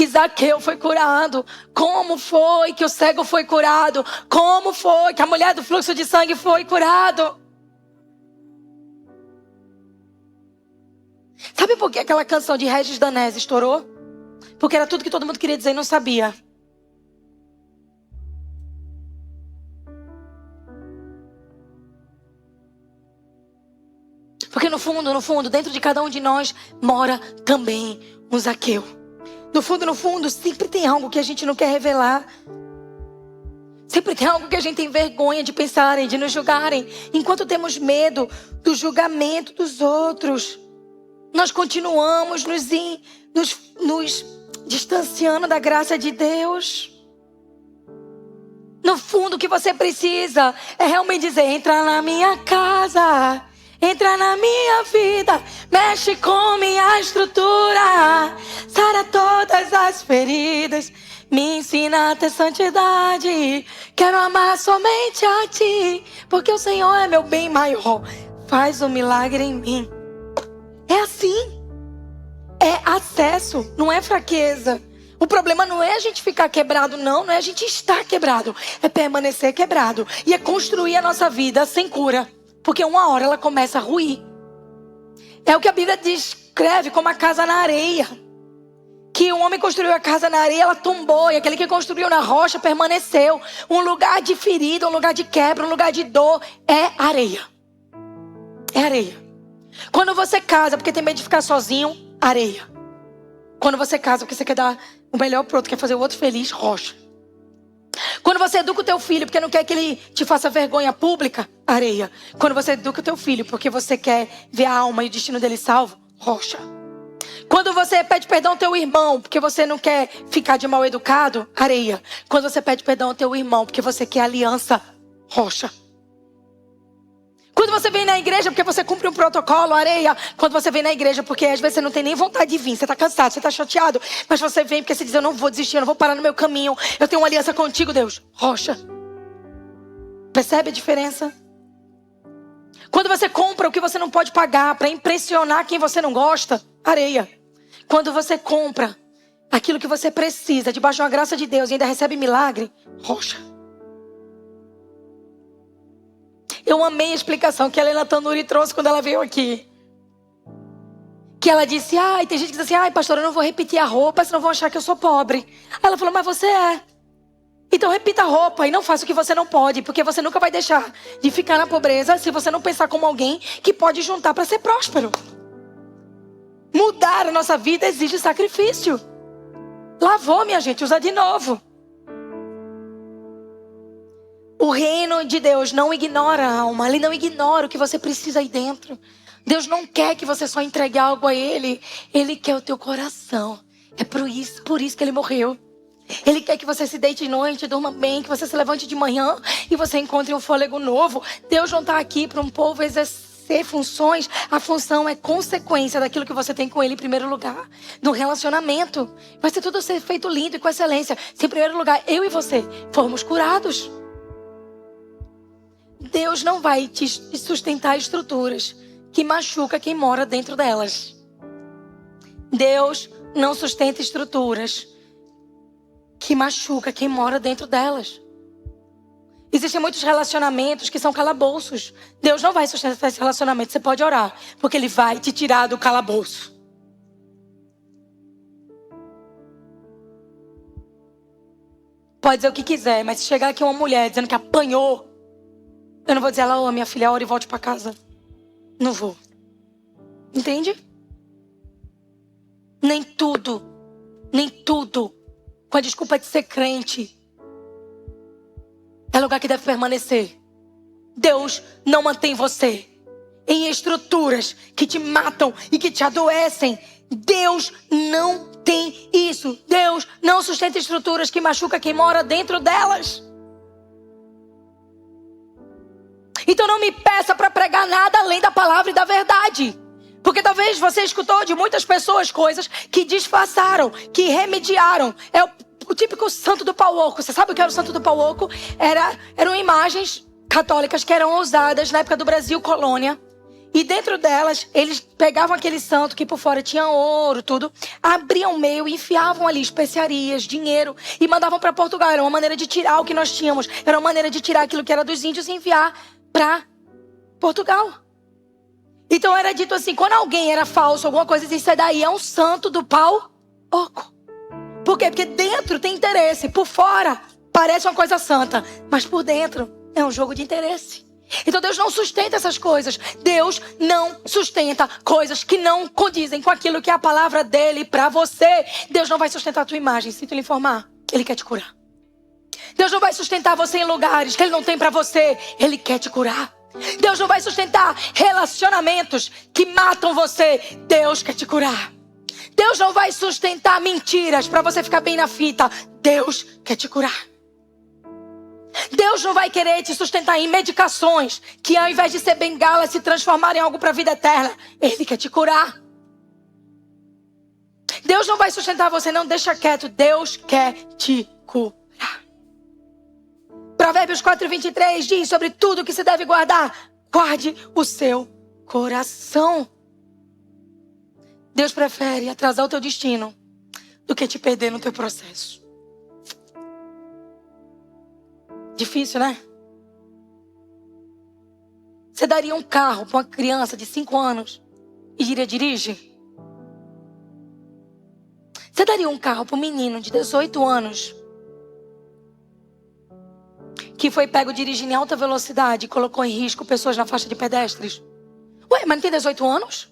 que Zaqueu foi curado? Como foi que o cego foi curado? Como foi que a mulher do fluxo de sangue foi curado? Sabe por que aquela canção de Regis Danese estourou? Porque era tudo que todo mundo queria dizer e não sabia. Porque no fundo, dentro de cada um de nós mora também um Zaqueu. No fundo, sempre tem algo que a gente não quer revelar. Sempre tem algo que a gente tem vergonha de pensarem, de nos julgarem. Enquanto temos medo do julgamento dos outros, nós continuamos nos distanciando da graça de Deus. No fundo, o que você precisa é realmente dizer: entra na minha casa, entra na minha vida, mexe com minha estrutura, sara todas as feridas, me ensina a ter santidade. Quero amar somente a ti, porque o Senhor é meu bem maior. Faz um milagre em mim. É assim. É acesso, não é fraqueza. O problema não é a gente ficar quebrado, não é a gente estar quebrado. É permanecer quebrado. E é construir a nossa vida sem cura. Porque uma hora ela começa a ruir. É o que a Bíblia descreve como a casa na areia. Que um homem construiu a casa na areia, ela tombou. E aquele que construiu na rocha permaneceu. Um lugar de ferida, um lugar de quebra, um lugar de dor. É areia. É areia. Quando você casa porque tem medo de ficar sozinho, areia. Quando você casa porque você quer dar o melhor pro outro, quer fazer o outro feliz, rocha. Quando você educa o teu filho porque não quer que ele te faça vergonha pública, areia. Quando você educa o teu filho porque você quer ver a alma e o destino dele salvo, rocha. Quando você pede perdão ao teu irmão porque você não quer ficar de mal educado, areia. Quando você pede perdão ao teu irmão porque você quer aliança, rocha. Quando você vem na igreja porque você cumpre um protocolo, areia. Quando você vem na igreja porque às vezes você não tem nem vontade de vir, você está cansado, você está chateado, mas você vem porque você diz: eu não vou desistir, eu não vou parar no meu caminho, eu tenho uma aliança contigo, Deus, rocha. Percebe a diferença? Quando você compra o que você não pode pagar para impressionar quem você não gosta, areia. Quando você compra aquilo que você precisa debaixo de uma graça de Deus e ainda recebe milagre, rocha. Eu amei a explicação que a Helena Tanuri trouxe quando ela veio aqui. Que ela disse: tem gente que diz assim: pastor, eu não vou repetir a roupa, senão vão achar que eu sou pobre. Aí ela falou: mas você é. Então repita a roupa e não faça o que você não pode, porque você nunca vai deixar de ficar na pobreza se você não pensar como alguém que pode juntar para ser próspero. Mudar a nossa vida exige sacrifício. Lavou, minha gente, usa de novo. O reino de Deus não ignora a alma. Ele não ignora o que você precisa aí dentro. Deus não quer que você só entregue algo a Ele. Ele quer o teu coração. É por isso que Ele morreu. Ele quer que você se deite de noite, durma bem, que você se levante de manhã e você encontre um fôlego novo. Deus não está aqui para um povo exercer funções. A função é consequência daquilo que você tem com Ele em primeiro lugar. No relacionamento. Vai ser tudo ser feito lindo e com excelência. Se em primeiro lugar eu e você formos curados. Deus não vai te sustentar estruturas que machucam quem mora dentro delas. Deus não sustenta estruturas que machucam quem mora dentro delas. Existem muitos relacionamentos que são calabouços. Deus não vai sustentar esse relacionamento. Você pode orar, porque Ele vai te tirar do calabouço. Pode dizer o que quiser, mas se chegar aqui uma mulher dizendo que apanhou, eu não vou dizer ela: minha filha, ora e volte para casa. Não vou. Entende? Nem tudo, com a desculpa de ser crente, é lugar que deve permanecer. Deus não mantém você em estruturas que te matam e que te adoecem. Deus não tem isso. Deus não sustenta estruturas que machucam quem mora dentro delas. Então não me peça para pregar nada além da palavra e da verdade. Porque talvez você escutou de muitas pessoas coisas que disfarçaram, que remediaram. É o típico santo do pau oco. Você sabe o que era o santo do pau oco? Eram imagens católicas que eram usadas na época do Brasil colônia. E dentro delas, eles pegavam aquele santo que por fora tinha ouro, tudo. Abriam o meio, enfiavam ali especiarias, dinheiro. E mandavam para Portugal. Era uma maneira de tirar o que nós tínhamos. Era uma maneira de tirar aquilo que era dos índios e enviar para Portugal. Então era dito assim, quando alguém era falso, alguma coisa, isso daí é um santo do pau oco. Por quê? Porque dentro tem interesse. Por fora parece uma coisa santa. Mas por dentro é um jogo de interesse. Então Deus não sustenta essas coisas. Deus não sustenta coisas que não condizem com aquilo que é a palavra dele para você. Deus não vai sustentar a tua imagem. Sinto lhe informar, Ele quer te curar. Deus não vai sustentar você em lugares que Ele não tem para você. Ele quer te curar. Deus não vai sustentar relacionamentos que matam você. Deus quer te curar. Deus não vai sustentar mentiras para você ficar bem na fita. Deus quer te curar. Deus não vai querer te sustentar em medicações que ao invés de ser bengala se transformar em algo para a vida eterna. Ele quer te curar. Deus não vai sustentar você, não, deixa quieto. Deus quer te curar. Provérbios 4:23 diz sobre tudo que se deve guardar. Guarde o seu coração. Deus prefere atrasar o teu destino do que te perder no teu processo. Difícil, né? Você daria um carro para uma criança de 5 anos e diria, dirige? Você daria um carro para um menino de 18 anos que foi pego dirigindo em alta velocidade e colocou em risco pessoas na faixa de pedestres? Ué, mas não tem 18 anos?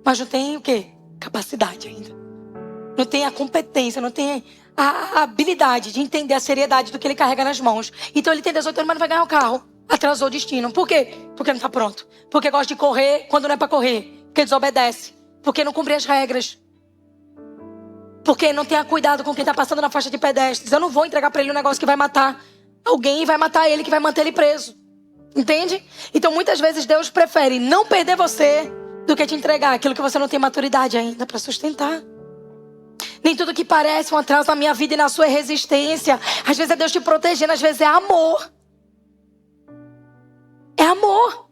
Mas não tem o quê? Capacidade ainda. Não tem a competência, não tem a habilidade de entender a seriedade do que ele carrega nas mãos. Então ele tem 18 anos, mas não vai ganhar o carro. Atrasou o destino. Por quê? Porque não está pronto. Porque gosta de correr quando não é para correr. Porque desobedece. Porque não cumpre as regras. Porque não tenha cuidado com quem está passando na faixa de pedestres. Eu não vou entregar para ele um negócio que vai matar alguém e vai matar ele, que vai manter ele preso. Entende? Então muitas vezes Deus prefere não perder você do que te entregar aquilo que você não tem maturidade ainda para sustentar. Nem tudo que parece um atraso na minha vida e na sua resistência. Às vezes é Deus te protegendo, às vezes é amor. É amor.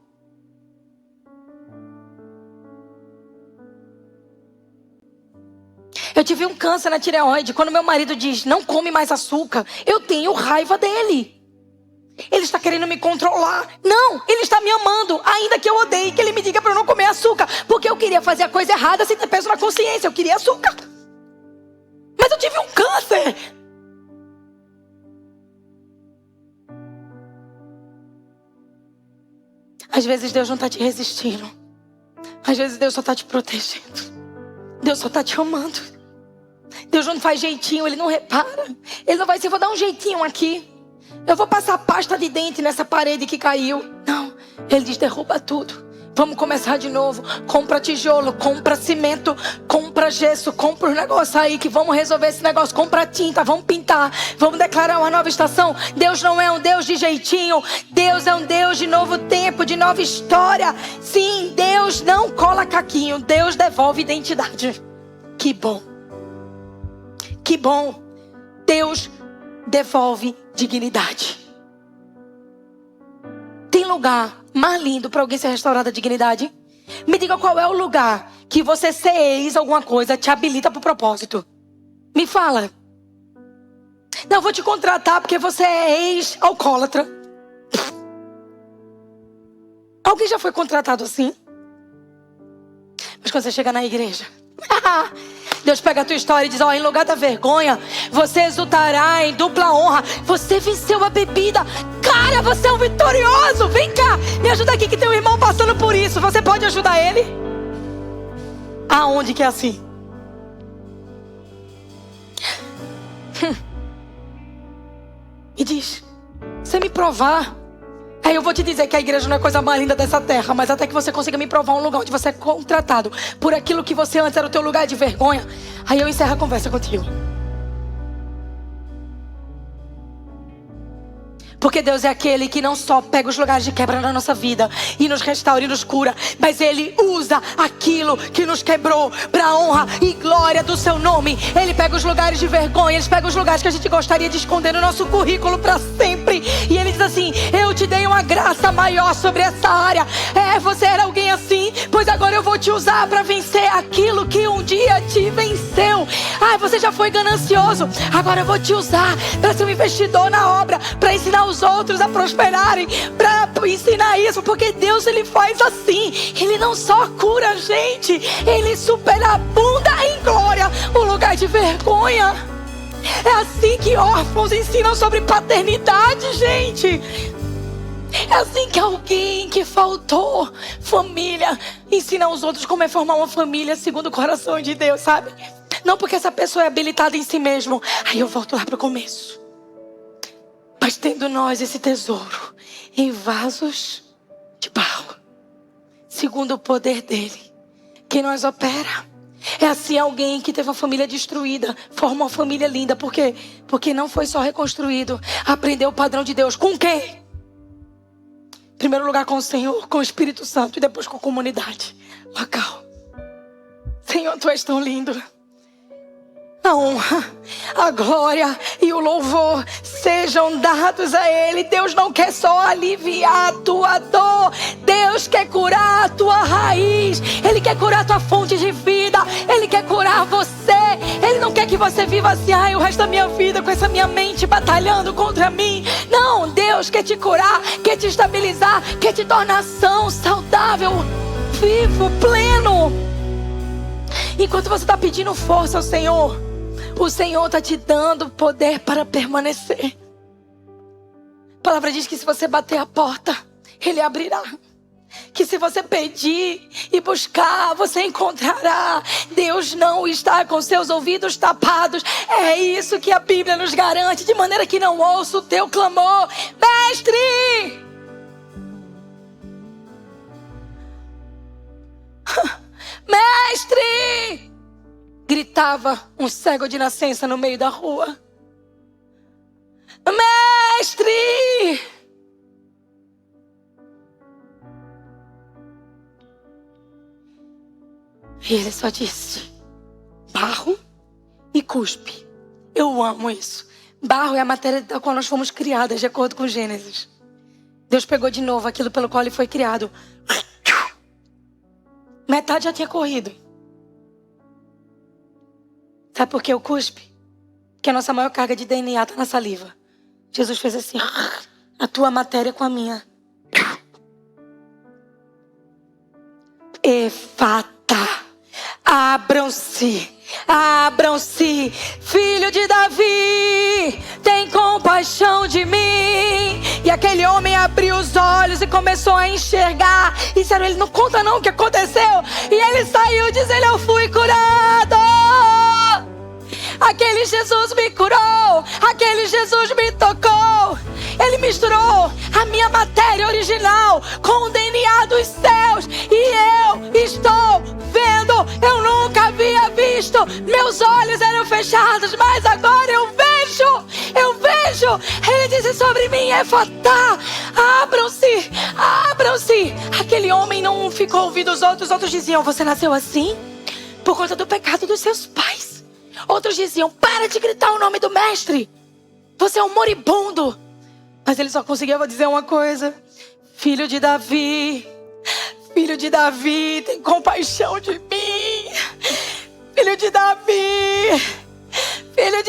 Eu tive um câncer na tireoide. Quando meu marido diz, não come mais açúcar, eu tenho raiva dele. Ele está querendo me controlar. Não, ele está me amando. Ainda que eu odeie que ele me diga para eu não comer açúcar. Porque eu queria fazer a coisa errada sem ter peso na consciência. Eu queria açúcar. Mas eu tive um câncer. Às vezes Deus não está te resistindo. Às vezes Deus só está te protegendo. Deus só está te amando. Deus não faz jeitinho, Ele não repara. Ele não vai dizer, vou dar um jeitinho aqui. Eu vou passar pasta de dente nessa parede que caiu. Não, Ele diz, derruba tudo. Vamos começar de novo. Compra tijolo, compra cimento, compra gesso, compra os negócios aí que vamos resolver esse negócio. Compra tinta, vamos pintar, vamos declarar uma nova estação. Deus não é um Deus de jeitinho. Deus é um Deus de novo tempo, de nova história. Sim, Deus não cola caquinho. Deus devolve identidade. Que bom. Que bom. Deus devolve dignidade. Tem lugar mais lindo para alguém ser restaurado a dignidade? Me diga qual é o lugar que você ser ex alguma coisa te habilita para o propósito. Me fala. Não, eu vou te contratar porque você é ex-alcoólatra. Alguém já foi contratado assim? Mas quando você chega na igreja, Deus pega a tua história e diz, em lugar da vergonha, você exultará em dupla honra. Você venceu a bebida. Cara, você é um vitorioso. Vem cá, me ajuda aqui que tem um irmão passando por isso. Você pode ajudar ele? Aonde que é assim? Me diz, você me provar. Aí eu vou te dizer que a igreja não é a coisa mais linda dessa terra, mas até que você consiga me provar um lugar onde você é contratado por aquilo que você antes era o teu lugar de vergonha, aí eu encerro a conversa contigo. Porque Deus é aquele que não só pega os lugares de quebra na nossa vida e nos restaura e nos cura, mas Ele usa aquilo que nos quebrou para a honra e glória do seu nome. Ele pega os lugares de vergonha, Ele pega os lugares que a gente gostaria de esconder no nosso currículo para sempre. sofre. E ele diz assim: eu te dei uma graça maior sobre essa área. Você era alguém assim, pois agora eu vou te usar para vencer aquilo que um dia te venceu. Você já foi ganancioso, agora eu vou te usar para ser um investidor na obra, para ensinar os outros a prosperarem, para ensinar isso, porque Deus, ele faz assim. Ele não só cura a gente, ele superabunda em glória o lugar de vergonha. É assim que órfãos ensinam sobre paternidade, gente. É assim que alguém que faltou família ensina aos outros como é formar uma família segundo o coração de Deus, sabe? Não porque essa pessoa é habilitada em si mesmo. Aí eu volto lá para o começo. Mas tendo nós esse tesouro em vasos de barro, segundo o poder dele, que nós opera. É assim, alguém que teve uma família destruída forma uma família linda. Por quê? Porque não foi só reconstruído, aprendeu o padrão de Deus. Com quem? Em primeiro lugar com o Senhor, com o Espírito Santo, e depois com a comunidade local. Senhor, tu és tão lindo. A honra, a glória e o louvor sejam dados a Ele. Deus não quer só aliviar a tua dor. Deus quer curar a tua raiz. Ele quer curar a tua fonte de vida. Ele quer curar você. Ele não quer que você viva assim: o resto da minha vida com essa minha mente batalhando contra mim. Não, Deus quer te curar, quer te estabilizar, quer te tornar são, saudável, vivo, pleno. Enquanto você está pedindo força ao Senhor, o Senhor está te dando poder para permanecer. A palavra diz que se você bater a porta, Ele abrirá. Que se você pedir e buscar, você encontrará. Deus não está com seus ouvidos tapados. É isso que a Bíblia nos garante, de maneira que não ouça o teu clamor. Mestre! Mestre! Gritava um cego de nascença no meio da rua. Mestre! E ele só disse: barro e cuspe. Eu amo isso. Barro é a matéria da qual nós fomos criadas, de acordo com Gênesis. Deus pegou de novo aquilo pelo qual ele foi criado. Metade já tinha corrido. Sabe por que o cuspe? Porque a nossa maior carga de DNA está na saliva. Jesus fez assim: a tua matéria com a minha. Efata. Abram-se, abram-se, filho de Davi, tem compaixão de mim. E aquele homem abriu os olhos e começou a enxergar. E disseram: ele não conta não o que aconteceu. E ele saiu dizendo: eu fui curado. Aquele Jesus me curou, aquele Jesus me tocou. Ele misturou a minha matéria original com o DNA dos céus. E eu estou vendo, eu nunca havia visto. Meus olhos eram fechados, mas agora eu vejo, eu vejo. Ele disse sobre mim: Efatá, abram-se, abram-se. Aquele homem não ficou ouvindo os outros diziam: você nasceu assim por conta do pecado dos seus pais. Outros diziam: para de gritar o nome do mestre, você é um moribundo. Mas ele só conseguia dizer uma coisa: filho de Davi, tem compaixão de mim. Filho de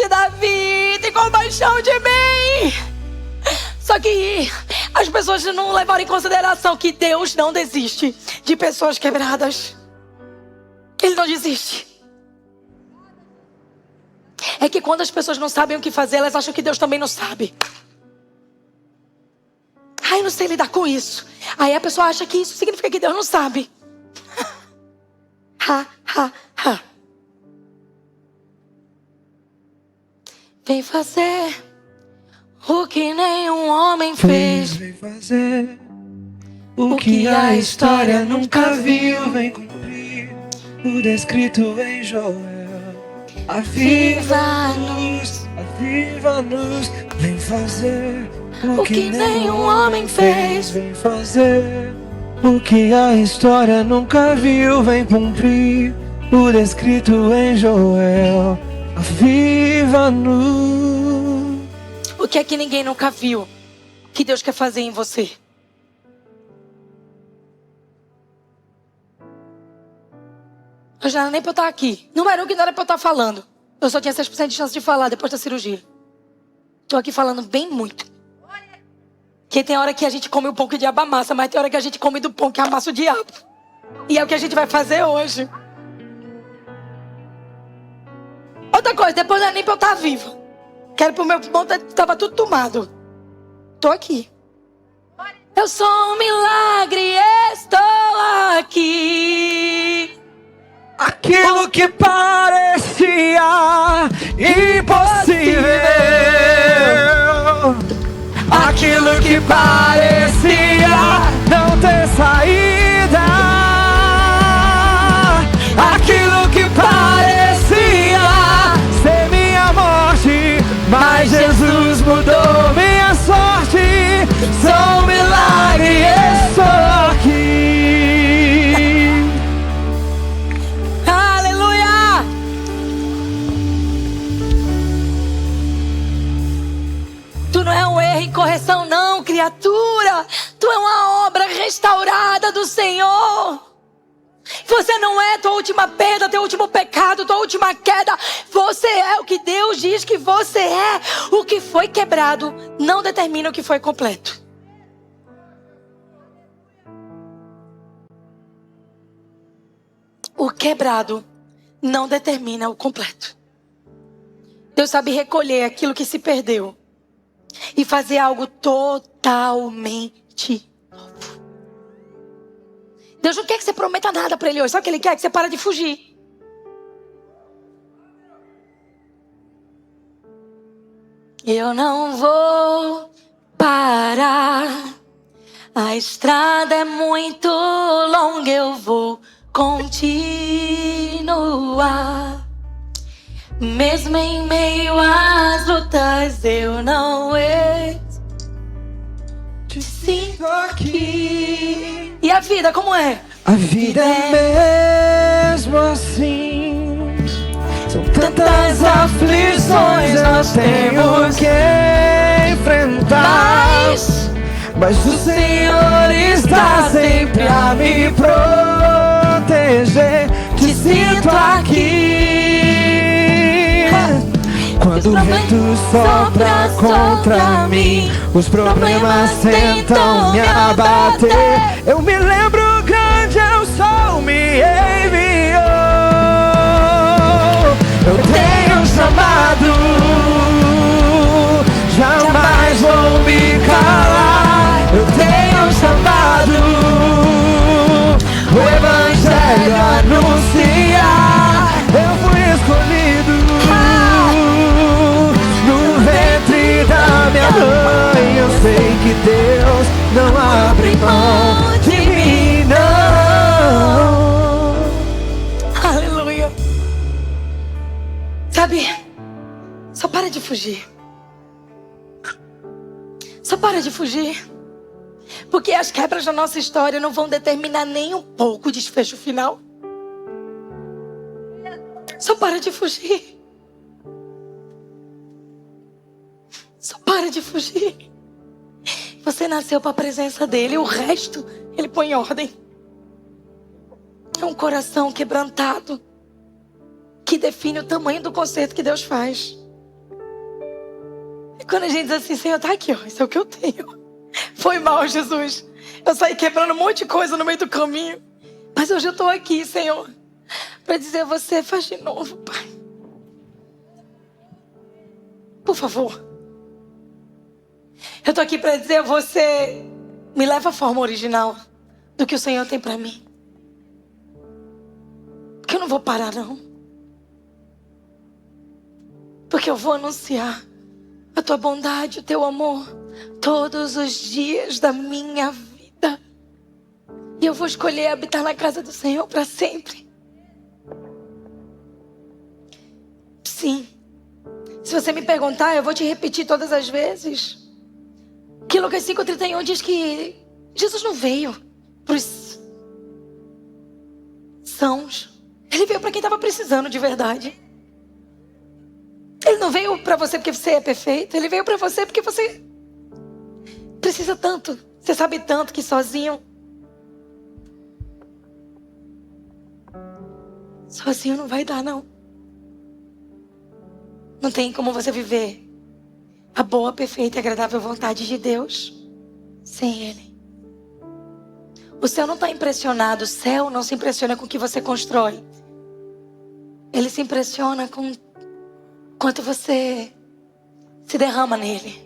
Davi, tem compaixão de mim. Só que as pessoas não levaram em consideração que Deus não desiste de pessoas quebradas. Ele não desiste. É que quando as pessoas não sabem o que fazer, elas acham que Deus também não sabe. Eu não sei lidar com isso. Aí a pessoa acha que isso significa que Deus não sabe. Vem fazer o que nenhum homem fez. Vem fazer o que a história nunca viu. Vem cumprir o descrito em Joel. Aviva-nos, aviva-nos. Vem fazer o que nenhum homem fez. Vem fazer o que a história nunca viu. Vem cumprir o descrito em Joel. Aviva-nos. O que é que ninguém nunca viu? que Deus quer fazer em você. Hoje não era nem pra eu estar aqui. Número 1, que não era pra eu estar falando. Eu só tinha 6% de chance de falar depois da cirurgia. Tô aqui falando bem muito. Porque tem hora que a gente come o pão que o diabo amassa, mas tem hora que a gente come do pão que amassa o diabo. E é o que a gente vai fazer hoje. Outra coisa, depois não é nem pra eu estar viva. Quero pro meu irmão, tava tudo tomado. Tô aqui. Eu sou um milagre, estou aqui. Aquilo que parecia impossível, aquilo que parecia não ter saída, aquilo que parecia ser minha morte, mas Jesus mudou minha sorte. Sou um milagre, estou aqui. Tu não é um erro em correção não, criatura. Tu é uma obra restaurada do Senhor. Você não é tua última perda, teu último pecado, tua última queda. Você é o que Deus diz que você é. O que foi quebrado não determina o que foi completo. O quebrado não determina o completo. Deus sabe recolher aquilo que se perdeu e fazer algo totalmente novo. Deus não quer que você prometa nada para Ele hoje. Sabe o que Ele quer? Que você pare de fugir. Eu não vou parar. A estrada é muito longa. Eu vou continuar. Mesmo em meio às lutas, eu não te sinto aqui. E a vida, como é? A vida é mesmo assim. São tantas aflições nós temos que enfrentar, mas o Senhor está sempre a me proteger. Te sinto aqui. Quando o vento sopra contra mim, os problemas tentam me abater. Eu me lembro grande, eu sou, me enviou. Eu tenho um chamado, jamais vou me calar. Eu tenho um chamado, o evangelho anunciar. Eu fui escolhido no ventre da minha mãe. Eu sei que Deus não abre mão de mim, não. Aleluia. Sabe, só para de fugir. Só para de fugir. Porque as quebras da nossa história não vão determinar nem um pouco o desfecho final. Só para de fugir. Só para de fugir. Você nasceu para a presença dele. O resto, ele põe em ordem. É um coração quebrantado que define o tamanho do conserto que Deus faz. E quando a gente diz assim, Senhor, tá aqui, ó, isso é o que eu tenho. Foi mal, Jesus. Eu saí quebrando um monte de coisa no meio do caminho. Mas hoje eu estou aqui, Senhor, para dizer a você, faz de novo, Pai. Por favor. Eu estou aqui para dizer a você, me leva à forma original do que o Senhor tem para mim. Porque eu não vou parar, não. Porque eu vou anunciar a tua bondade, o teu amor, todos os dias da minha vida. E eu vou escolher habitar na casa do Senhor para sempre. Sim. Se você me perguntar, eu vou te repetir todas as vezes. Que Lucas 5,31 diz que Jesus não veio para os sãos. Ele veio para quem estava precisando de verdade. Ele não veio para você porque você é perfeito. Ele veio para você porque você precisa tanto. Você sabe tanto que sozinho não vai dar, não. Não tem como você viver a boa, perfeita e agradável vontade de Deus sem Ele. O céu não está impressionado. O céu não se impressiona com o que você constrói. Ele se impressiona com quanto você se derrama nele.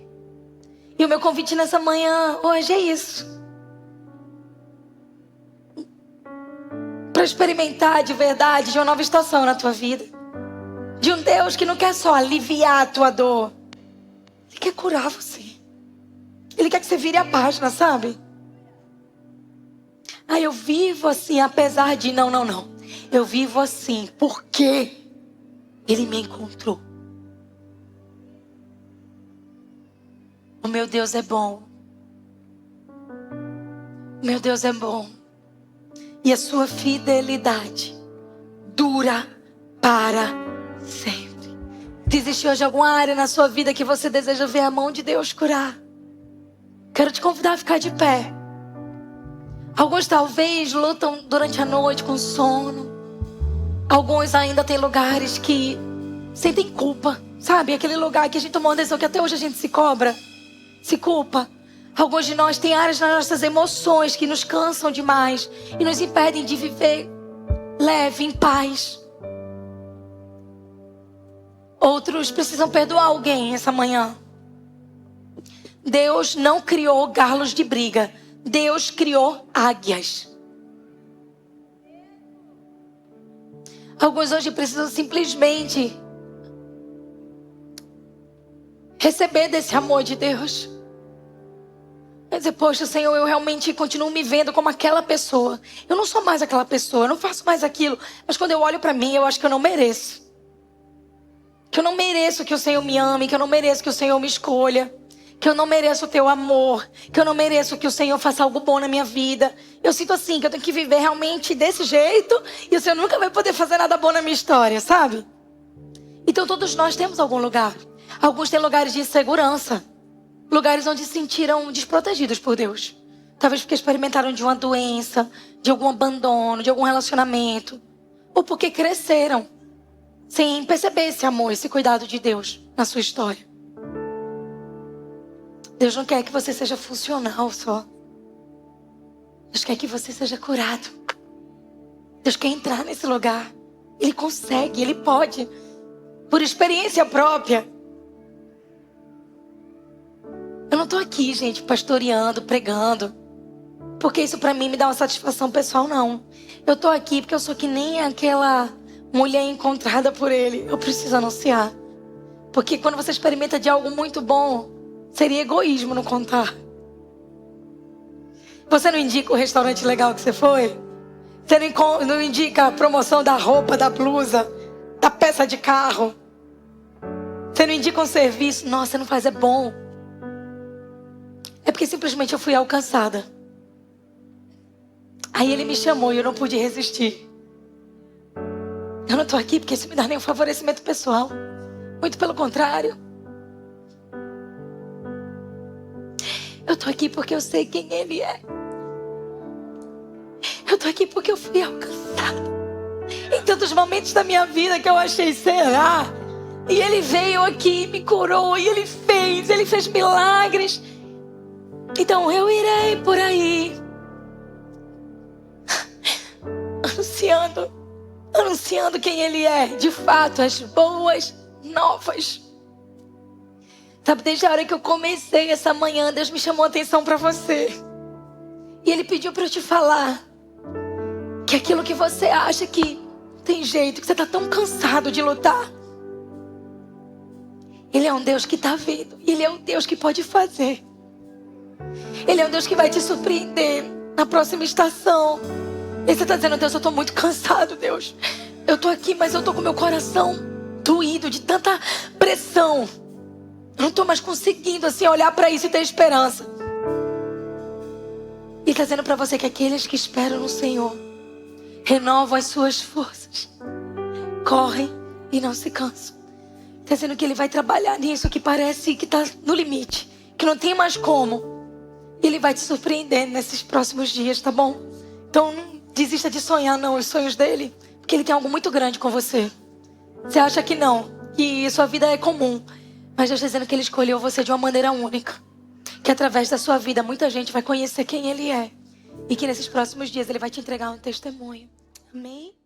E o meu convite nessa manhã, hoje, é isso. Para experimentar de verdade de uma nova estação na tua vida. De um Deus que não quer só aliviar a tua dor. Ele quer curar você. Ele quer que você vire a página, sabe? Ah, eu vivo assim apesar de... Não. Eu vivo assim porque Ele me encontrou. O meu Deus é bom. O meu Deus é bom. E a sua fidelidade dura para sempre. Se existe hoje alguma área na sua vida que você deseja ver a mão de Deus curar, quero te convidar a ficar de pé. Alguns talvez lutam durante a noite com sono. Alguns ainda têm lugares que sentem culpa. Sabe? Aquele lugar que a gente tomou uma decisão que até hoje a gente se cobra, se culpa. Alguns de nós têm áreas nas nossas emoções que nos cansam demais e nos impedem de viver leve, em paz. Outros precisam perdoar alguém essa manhã. Deus não criou galos de briga. Deus criou águias. Alguns hoje precisam simplesmente receber desse amor de Deus. Vai dizer, poxa, Senhor, eu realmente continuo me vendo como aquela pessoa. Eu não sou mais aquela pessoa, eu não faço mais aquilo. Mas quando eu olho para mim, eu acho que eu não mereço. Que eu não mereço que o Senhor me ame, que eu não mereço que o Senhor me escolha. Que eu não mereço o teu amor. Que eu não mereço que o Senhor faça algo bom na minha vida. Eu sinto assim, que eu tenho que viver realmente desse jeito. E o Senhor nunca vai poder fazer nada bom na minha história, sabe? Então todos nós temos algum lugar. Alguns têm lugares de insegurança. Lugares onde se sentiram desprotegidos por Deus. Talvez porque experimentaram de uma doença, de algum abandono, de algum relacionamento. Ou porque cresceram sem perceber esse amor, esse cuidado de Deus na sua história. Deus não quer que você seja funcional só. Deus quer que você seja curado. Deus quer entrar nesse lugar. Ele consegue, Ele pode. Por experiência própria. Eu não estou aqui, gente, pastoreando, pregando. Porque isso pra mim me dá uma satisfação pessoal, não. Eu estou aqui porque eu sou que nem aquela mulher encontrada por Ele. Eu preciso anunciar. Porque quando você experimenta de algo muito bom, seria egoísmo não contar. Você não indica o restaurante legal que você foi? Você não indica a promoção da roupa, da blusa, da peça de carro? Você não indica um serviço? Nossa, você não faz, é bom. É porque simplesmente eu fui alcançada. Aí Ele me chamou e eu não pude resistir. Eu não estou aqui porque isso me dá nenhum favorecimento pessoal. Muito pelo contrário. Eu estou aqui porque eu sei quem Ele é. Eu estou aqui porque eu fui alcançada. Em tantos momentos da minha vida que eu achei, será? E Ele veio aqui, me curou, e Ele fez milagres. Então eu irei por aí anunciando quem Ele é, de fato, as boas novas. Sabe, desde a hora que eu comecei essa manhã, Deus me chamou a atenção para você. E Ele pediu para eu te falar que aquilo que você acha que tem jeito, que você está tão cansado de lutar, Ele é um Deus que está vendo. Ele é um Deus que pode fazer. Ele é um Deus que vai te surpreender na próxima estação. E você está dizendo, Deus, eu estou muito cansado, Deus. Eu estou aqui, mas eu estou com meu coração doído de tanta pressão. Eu não estou mais conseguindo assim olhar para isso e ter esperança. E está dizendo para você que aqueles que esperam no Senhor renovam as suas forças, correm e não se cansam. Está dizendo que Ele vai trabalhar nisso que parece que está no limite, que não tem mais como. Ele vai te surpreender nesses próximos dias, tá bom? Então não desista de sonhar não os sonhos dele, porque ele tem algo muito grande com você. Você acha que não, que sua vida é comum, mas Deus está dizendo que ele escolheu você de uma maneira única. Que através da sua vida muita gente vai conhecer quem ele é. E que nesses próximos dias ele vai te entregar um testemunho. Amém?